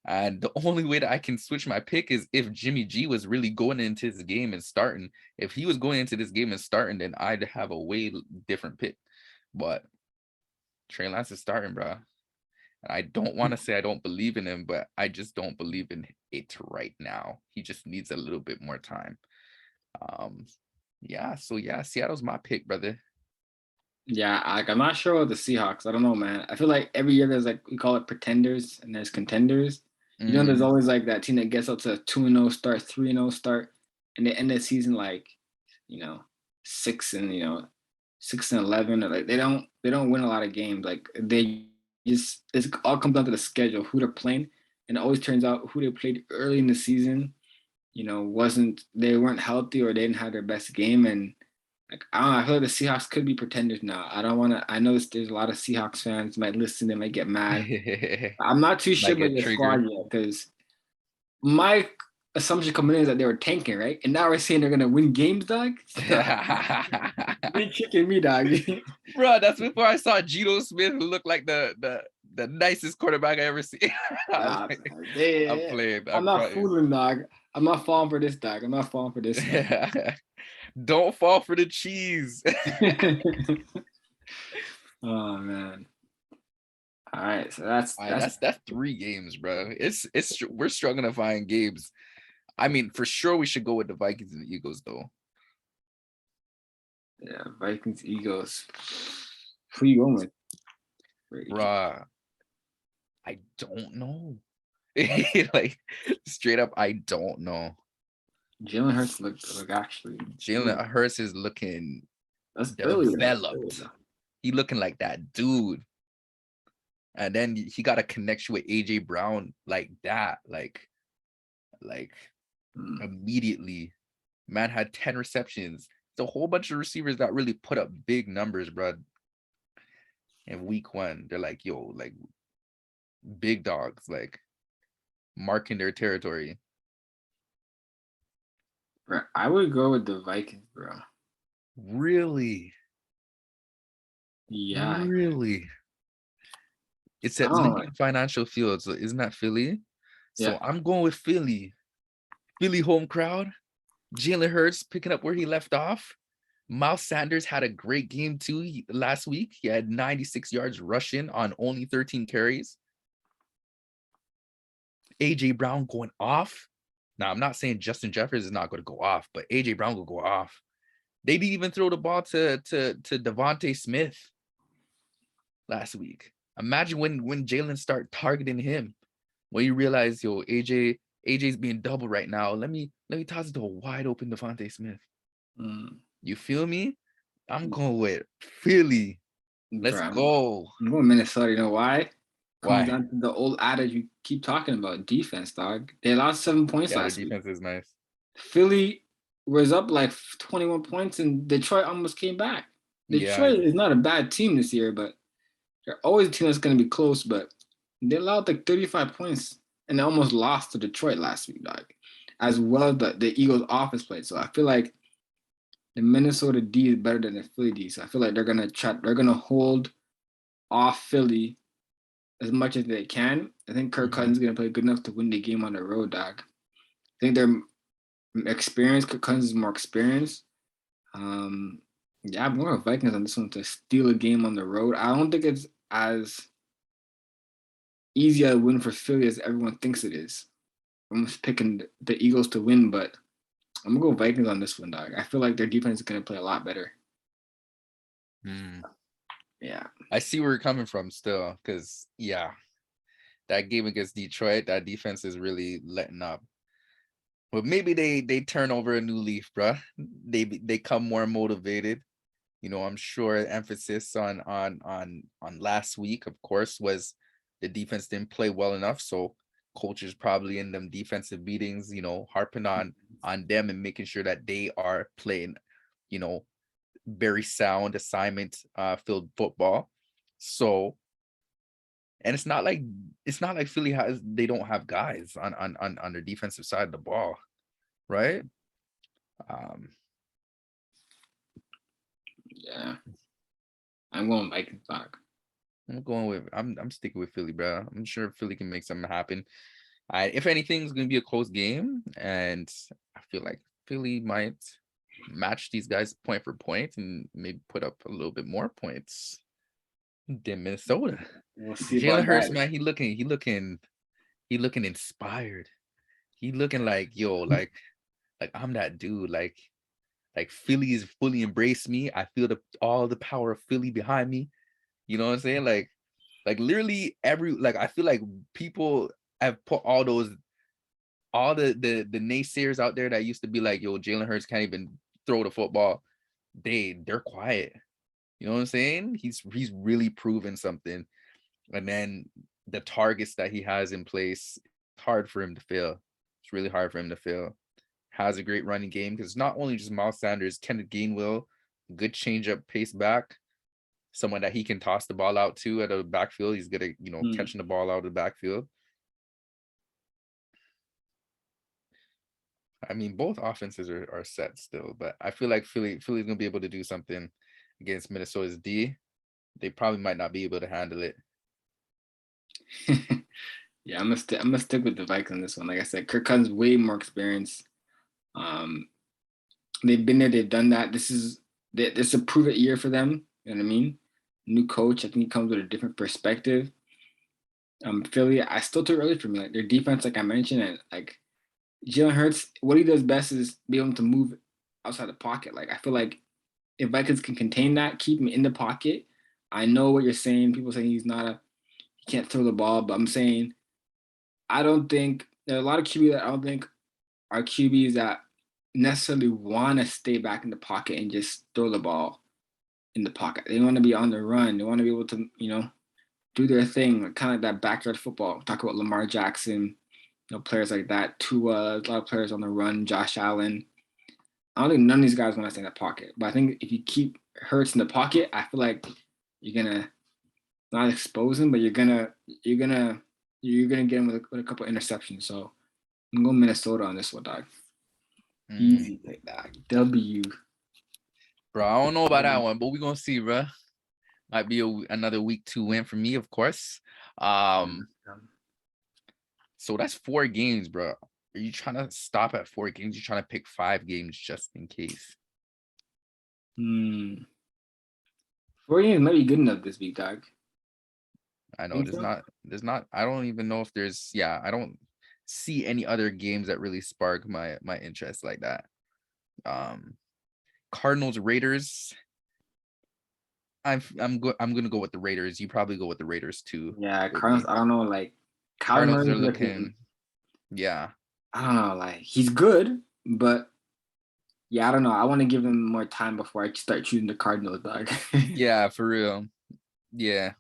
[SPEAKER 2] And the only way that I can switch my pick is if Jimmy G was really going into this game and starting. If he was going into this game and starting, then I'd have a way different pick. But Trey Lance is starting, bro. And I don't want to say I don't believe in him, but I just don't believe in it right now. He just needs a little bit more time. Yeah, so yeah, Seattle's my pick, brother.
[SPEAKER 1] Yeah, I'm not sure about the Seahawks. I don't know, man. I feel like every year there's like, we call it pretenders and there's contenders. You know, there's always like that team that gets up to a 2-0 start, 3-0 start, and they end the season like, you know, 6-11. Or like they don't win a lot of games. Like it's all comes down to the schedule, who they're playing, and it always turns out who they played early in the season, you know, they weren't healthy or they didn't have their best game. And like, I don't know, I feel like the Seahawks could be pretenders now. I don't want to. I know there's a lot of Seahawks fans might listen, they might get mad. I'm not too sure about the squad yet because my assumption coming in is that they were tanking, right? And now we're saying they're gonna win games, dog. You're kicking me, dog.
[SPEAKER 2] Bro, that's before I saw Geno Smith look like the nicest quarterback I ever seen. I'm
[SPEAKER 1] not fooling, dog. I'm not falling for this, dog. I'm not falling for this.
[SPEAKER 2] Don't fall for the cheese.
[SPEAKER 1] Oh man. All right, so that's
[SPEAKER 2] That's 3 games, bro. It's we're struggling to find games. I mean, for sure we should go with the Vikings and the Eagles though.
[SPEAKER 1] yeah. Vikings, Eagles. Who you going with?
[SPEAKER 2] Bruh, I don't know. Like straight up, I don't know.
[SPEAKER 1] Jalen Hurts look actually.
[SPEAKER 2] Jalen Hurts is looking
[SPEAKER 1] That's Philly.
[SPEAKER 2] developed. He looking like that dude. And then he got a connection with AJ Brown like that, like immediately. Man had 10 receptions. It's a whole bunch of receivers that really put up big numbers, bro. In week 1, they're like, yo, like big dogs, like marking their territory.
[SPEAKER 1] Bro, I would go with the Vikings, bro.
[SPEAKER 2] Really?
[SPEAKER 1] Yeah.
[SPEAKER 2] Really? It's at Lincoln Financial Field, so isn't that Philly? So
[SPEAKER 1] yeah.
[SPEAKER 2] I'm going with Philly. Philly home crowd. Jalen Hurts picking up where he left off. Miles Sanders had a great game too last week. He had 96 yards rushing on only 13 carries. AJ Brown going off. Now, I'm not saying Justin Jefferson is not going to go off, but AJ Brown will go off. They didn't even throw the ball to Devontae Smith last week. Imagine when Jalen start targeting him. When you realize, yo, AJ's being double right now. Let me toss it to a wide open Devontae Smith. You feel me? I'm going with Philly. Let's go.
[SPEAKER 1] I'm going Minnesota. You know why?
[SPEAKER 2] Why?
[SPEAKER 1] Comes down to the old adage you keep talking about, defense, dog. They lost 7 points last week.
[SPEAKER 2] Defense is nice.
[SPEAKER 1] Philly was up like 21 points, and Detroit almost came back. Detroit is not a bad team this year, but they're always a team that's going to be close. But they allowed like 35 points, and they almost lost to Detroit last week, dog. As well as the Eagles' offense played. So I feel like the Minnesota D is better than the Philly D. So I feel like they're gonna hold off Philly as much as they can. I think Kirk Cousins is gonna play good enough to win the game on the road, dog. I think they're experienced. Kirk Cousins is more experienced. Yeah, I'm more of Vikings on this one to steal a game on the road. I don't think it's as easy a win for Philly as everyone thinks it is. I'm just picking the Eagles to win, but I'm gonna go Vikings on this one, dog. I feel like their defense is gonna play a lot better. Yeah,
[SPEAKER 2] I see where you're coming from still, because that game against Detroit, that defense is really letting up. But maybe they turn over a new leaf, bro. They come more motivated. You know, I'm sure emphasis on last week, of course, was the defense didn't play well enough. So coaches probably in them defensive meetings, you know, harping on them and making sure that they are playing, you know, very sound assignment filled football. So, and it's not like Philly they don't have guys on their defensive side of the ball, right?
[SPEAKER 1] Yeah, I'm going Vikings, dog.
[SPEAKER 2] I'm sticking with Philly, bro. I'm sure Philly can make something happen. If anything, it's gonna be a close game, and I feel like Philly might match these guys point for point and maybe put up a little bit more points than Minnesota.
[SPEAKER 1] We'll see.
[SPEAKER 2] Jalen Hurts, man, he looking inspired. He looking like, yo, like I'm that dude. Like Philly is fully embraced me. I feel all the power of Philly behind me. You know what I'm saying? Like literally I feel like people have put all the naysayers out there that used to be like, yo, Jalen Hurts can't even throw the football. They're quiet. You know what I'm saying? He's really proven something. And then the targets that he has in place, it's hard for him to fail. It's really hard for him to fail. Has a great running game because it's not only just Miles Sanders, Kenneth Gainwell, good changeup pace back, someone that he can toss the ball out to at a backfield. He's good at, you know, catching the ball out of the backfield. I mean, both offenses are set still, but I feel like Philly's gonna be able to do something against Minnesota's D. They probably might not be able to handle it.
[SPEAKER 1] Yeah, I'm gonna stick with the Vikings on this one. Like I said, Kirk Cousins way more experience. They've been there, they've done that. This is a prove it year for them. You know what I mean? New coach, I think he comes with a different perspective. Philly, I still too early for me. Like their defense, like I mentioned, and like Jalen Hurts, what he does best is be able to move outside the pocket. Like I feel like if Vikings can contain that, keep him in the pocket. I know what you're saying. People saying he can't throw the ball, but I'm saying I don't think there are a lot of QB that I don't think are QBs that necessarily want to stay back in the pocket and just throw the ball in the pocket. They want to be on the run. They want to be able to, do their thing, kind of like that backyard football. Talk about Lamar Jackson, players like that. Tua, a lot of players on the run. Josh Allen. I don't think none of these guys want to stay in the pocket. But I think if you keep Hurts in the pocket, I feel like you're gonna not expose him, but you're gonna get him with a couple interceptions. So I'm going Minnesota on this one, dog. Easy pick, dog. W.
[SPEAKER 2] Bro, I don't know about that one, but we're gonna see, bro. Might be another week 2 win for me, of course. So that's 4 games, bro. Are you trying to stop at 4 games? You're trying to pick 5 games just in case?
[SPEAKER 1] 4 games might be good enough this week, dog.
[SPEAKER 2] I know there's not. I don't even know if there's. Yeah, I don't see any other games that really spark my interest like that. Cardinals Raiders. I'm gonna go with the Raiders. You probably go with the Raiders too.
[SPEAKER 1] Yeah, Cardinals. I don't know, like
[SPEAKER 2] Cardinals are looking. Yeah.
[SPEAKER 1] I don't know, like he's good, but yeah, I don't know. I want to give him more time before I start choosing the Cardinals, dog.
[SPEAKER 2] Yeah, for real. Yeah,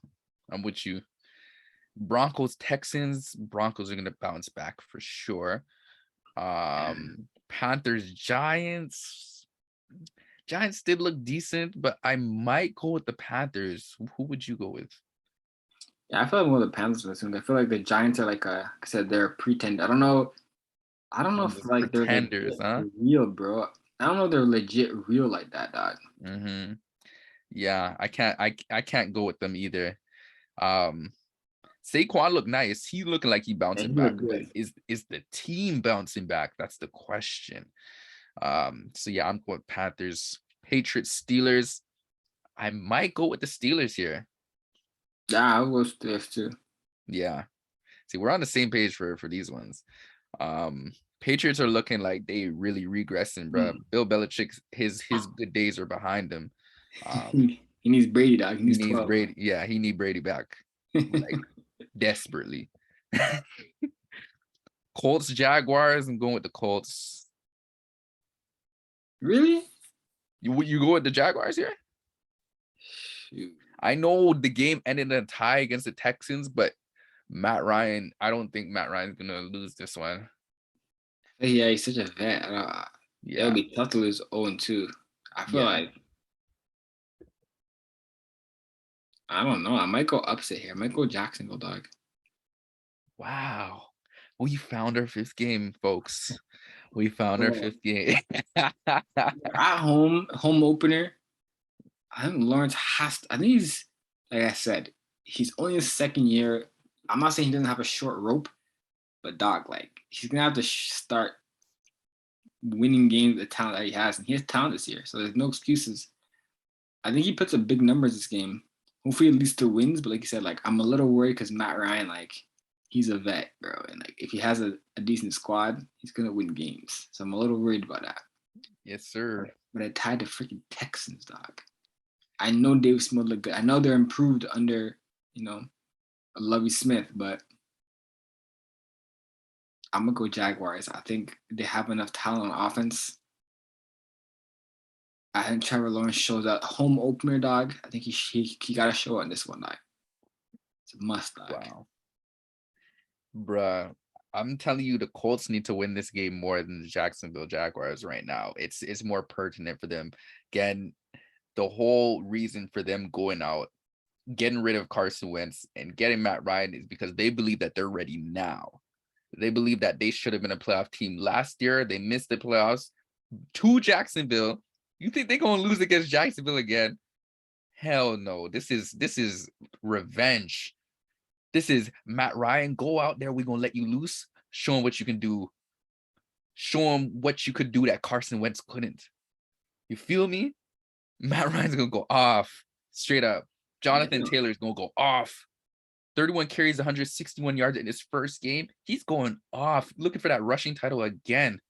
[SPEAKER 2] I'm with you. Broncos Texans. Broncos are gonna bounce back for sure. Panthers Giants. Giants did look decent, but I might go with the Panthers. Who would you go with?
[SPEAKER 1] Yeah, I feel like one of the Panthers this week. I feel like the Giants are like I said, they're a pretend. I don't know if like they're
[SPEAKER 2] pretenders, huh?
[SPEAKER 1] real, bro. I don't know if they're legit real like that, dog.
[SPEAKER 2] Yeah, I can't go with them either. Saquon looked nice. He looking like he bouncing back. But is the team bouncing back? That's the question. So yeah, I'm going Panthers, Patriots, Steelers. I might go with the Steelers here.
[SPEAKER 1] Yeah, I'll go Steelers too.
[SPEAKER 2] Yeah. See, we're on the same page for these ones. Patriots are looking like they really regressing, bro. Bill Belichick, his good days are behind him.
[SPEAKER 1] He needs Brady, dog. He needs
[SPEAKER 2] Brady. Yeah, he need Brady back, like desperately. Colts, Jaguars. I'm going with the Colts.
[SPEAKER 1] Really?
[SPEAKER 2] You go with the Jaguars here? Shoot. I know the game ended in a tie against the Texans, but Matt Ryan, I don't think Matt Ryan's gonna lose this one.
[SPEAKER 1] Yeah, he's such a vet. Yeah, it'll be tough to lose 0-2. I feel like I don't know. I might go upset here. I might go Jacksonville, dog.
[SPEAKER 2] Wow. We found our 5th game, folks. We found our 5th game.
[SPEAKER 1] At home opener. I think Lawrence has to, I think he's, like I said, he's only his 2nd year. I'm not saying he doesn't have a short rope, but dog, like he's gonna have to start winning games with the talent that he has, and he has talent this year, so there's no excuses. I think he puts up big numbers this game. Hopefully, at least 2 wins. But like you said, like I'm a little worried because Matt Ryan, like he's a vet, bro, and like if he has a decent squad, he's gonna win games. So I'm a little worried about that.
[SPEAKER 2] Yes, sir.
[SPEAKER 1] But I tied the freaking Texans, dog. I know Dave Smith look good. I know they're improved under, Lovie Smith, but I'm gonna go Jaguars. I think they have enough talent on offense. I think Trevor Lawrence shows that home opener, dog. I think he got to show on this one, dog. It's a must, dog.
[SPEAKER 2] Wow, bruh. I'm telling you, the Colts need to win this game more than the Jacksonville Jaguars right now. It's more pertinent for them. Again, the whole reason for them going out, getting rid of Carson Wentz and getting Matt Ryan is because they believe that they're ready now. They believe that they should have been a playoff team last year. They missed the playoffs to Jacksonville. You think they're going to lose against Jacksonville again? Hell no. This is revenge. This is Matt Ryan. Go out there. We're going to let you loose. Show him what you can do. Show him what you could do that Carson Wentz couldn't. You feel me? Matt Ryan's going to go off straight up. Jonathan Taylor's going to go off. 31 carries, 161 yards in his first game. He's going off, looking for that rushing title again.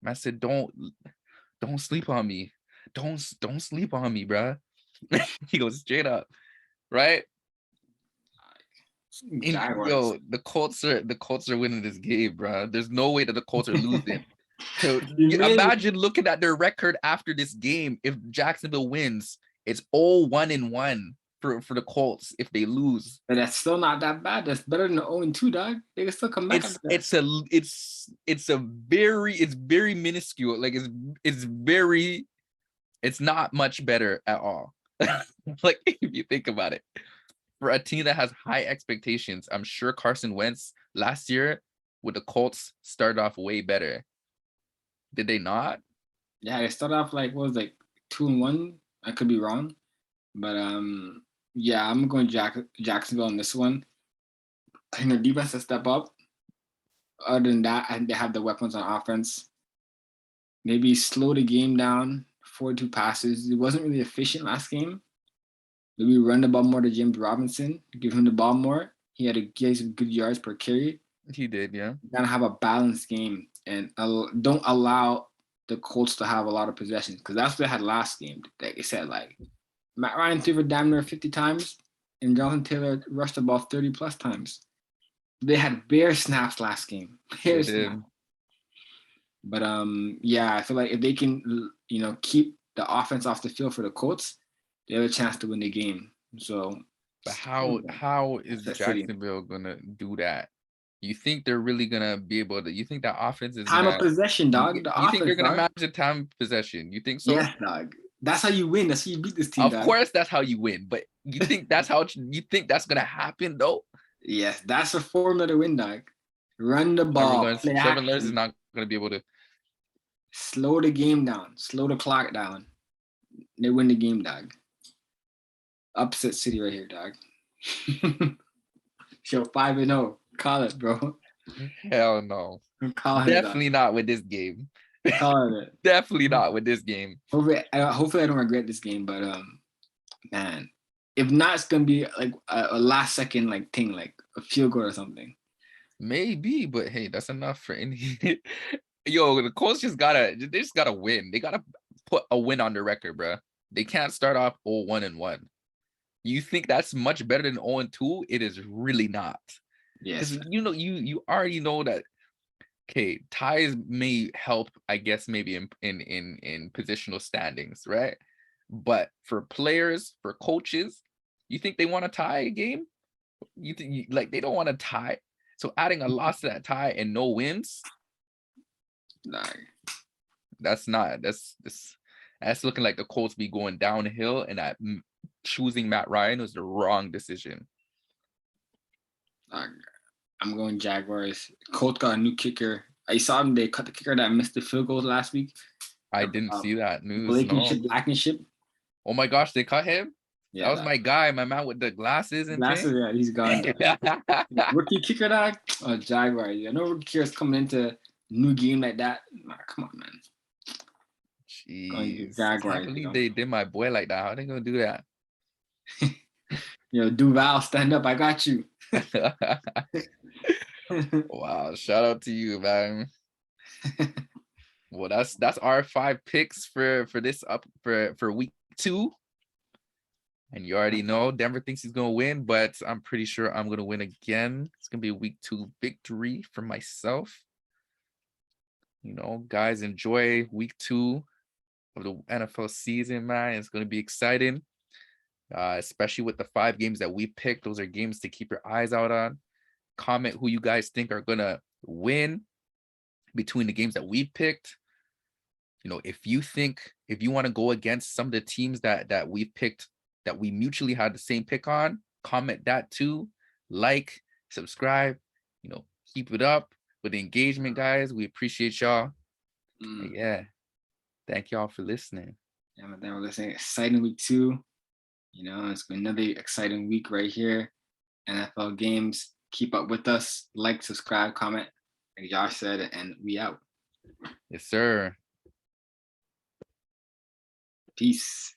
[SPEAKER 2] Man said, don't sleep on me. Don't sleep on me, bruh. He goes straight up, right? Yo, the Colts are winning this game, bro. There's no way that the Colts are losing. So imagine looking at their record after this game. If Jacksonville wins, it's 0-1-1 for the Colts if they lose.
[SPEAKER 1] But that's still not that bad. That's better than 0-2, dog. They can still come back.
[SPEAKER 2] It's very minuscule. Like it's not much better at all. Like if you think about it. For a team that has high expectations, I'm sure Carson Wentz last year with the Colts started off way better. Did they not?
[SPEAKER 1] Yeah, they started off like 2-1. I could be wrong, but yeah, I'm going Jacksonville on this one. I think the defense will step up. Other than that, I think they have the weapons on offense. Maybe slow the game down. 42 passes. It wasn't really efficient last game. Maybe run the ball more to James Robinson, give him the ball more. He had some good yards per carry.
[SPEAKER 2] He did, yeah.
[SPEAKER 1] You gotta have a balanced game and don't allow the Colts to have a lot of possessions because that's what they had last game. Like they said, like Matt Ryan threw for damn near 50 times and Jonathan Taylor rushed the ball 30 plus times. They had bare snaps last game. Bare snaps. But yeah, I feel like if they can, keep the offense off the field for the Colts, they have a chance to win the game. So,
[SPEAKER 2] but how is Jacksonville gonna do that? You think they're really gonna be able to? You think that offense is
[SPEAKER 1] time of possession, dog?
[SPEAKER 2] You think they're gonna manage the time of possession? You think so?
[SPEAKER 1] Yes, dog. That's how you win. That's how you beat this team.
[SPEAKER 2] Of course, that's how you win. But you think that's gonna happen though?
[SPEAKER 1] Yes, that's a formula to win, dog. Run the ball.
[SPEAKER 2] Trevor Lawrence is not gonna be able to
[SPEAKER 1] slow the game down, slow the clock down. They win the game, dog. Upset city right here, dog. Show 5-0. Call it, bro.
[SPEAKER 2] Hell no.
[SPEAKER 1] Definitely
[SPEAKER 2] not with this game.
[SPEAKER 1] Call it.
[SPEAKER 2] Definitely not with this game.
[SPEAKER 1] Hopefully I don't regret this game, but man, if not, it's gonna be like a last second thing, like a field goal or something.
[SPEAKER 2] Maybe, but hey, that's enough for any. Yo, the Colts just gotta win. They gotta put a win on their record, bro. They can't start off 0-1-1. You think that's much better than 0-2? It is really not.
[SPEAKER 1] Yes.
[SPEAKER 2] You already know that. Okay, ties may help, I guess, maybe in positional standings, right? But for players, for coaches, you think they want to tie a game? You think they don't want to tie? So adding a loss to that tie and no wins, that's looking like the Colts be going downhill, and that choosing Matt Ryan was the wrong decision.
[SPEAKER 1] I'm going Jaguars. Colts got a new kicker. I saw them. They cut the kicker that missed the field goals last week.
[SPEAKER 2] I didn't see that news.
[SPEAKER 1] Blankenship.
[SPEAKER 2] Oh my gosh, they cut him? Yeah, that was my guy, my man with the glasses and
[SPEAKER 1] glasses. Yeah, he's gone. Rookie kicker, dog. Oh, Jaguars. I know rookie kickers coming into new game like that. Come on, man.
[SPEAKER 2] Jeez. Jaguars. I believe they did my boy like that. How are they gonna do that?
[SPEAKER 1] Duval, stand up. I got you.
[SPEAKER 2] Wow, shout out to you, man. Well, that's our 5 picks for this for week 2. And you already know Denver thinks he's gonna win, but I'm pretty sure I'm gonna win again. It's gonna be a week 2 victory for myself. Guys, enjoy week 2 of the NFL season, man. It's gonna be exciting. Especially with the 5 games that we picked. Those are games to keep your eyes out on. Comment who you guys think are gonna win between the games that we picked. If you want to go against some of the teams that we picked, that we mutually had the same pick on, comment that too. Like, subscribe, keep it up with the engagement, guys. We appreciate y'all. Yeah. Thank y'all for listening.
[SPEAKER 1] Yeah, man, we're listening. Exciting week 2. It's been another exciting week right here. NFL games. Keep up with us. Like, subscribe, comment, like Josh said, and we out.
[SPEAKER 2] Yes, sir.
[SPEAKER 1] Peace.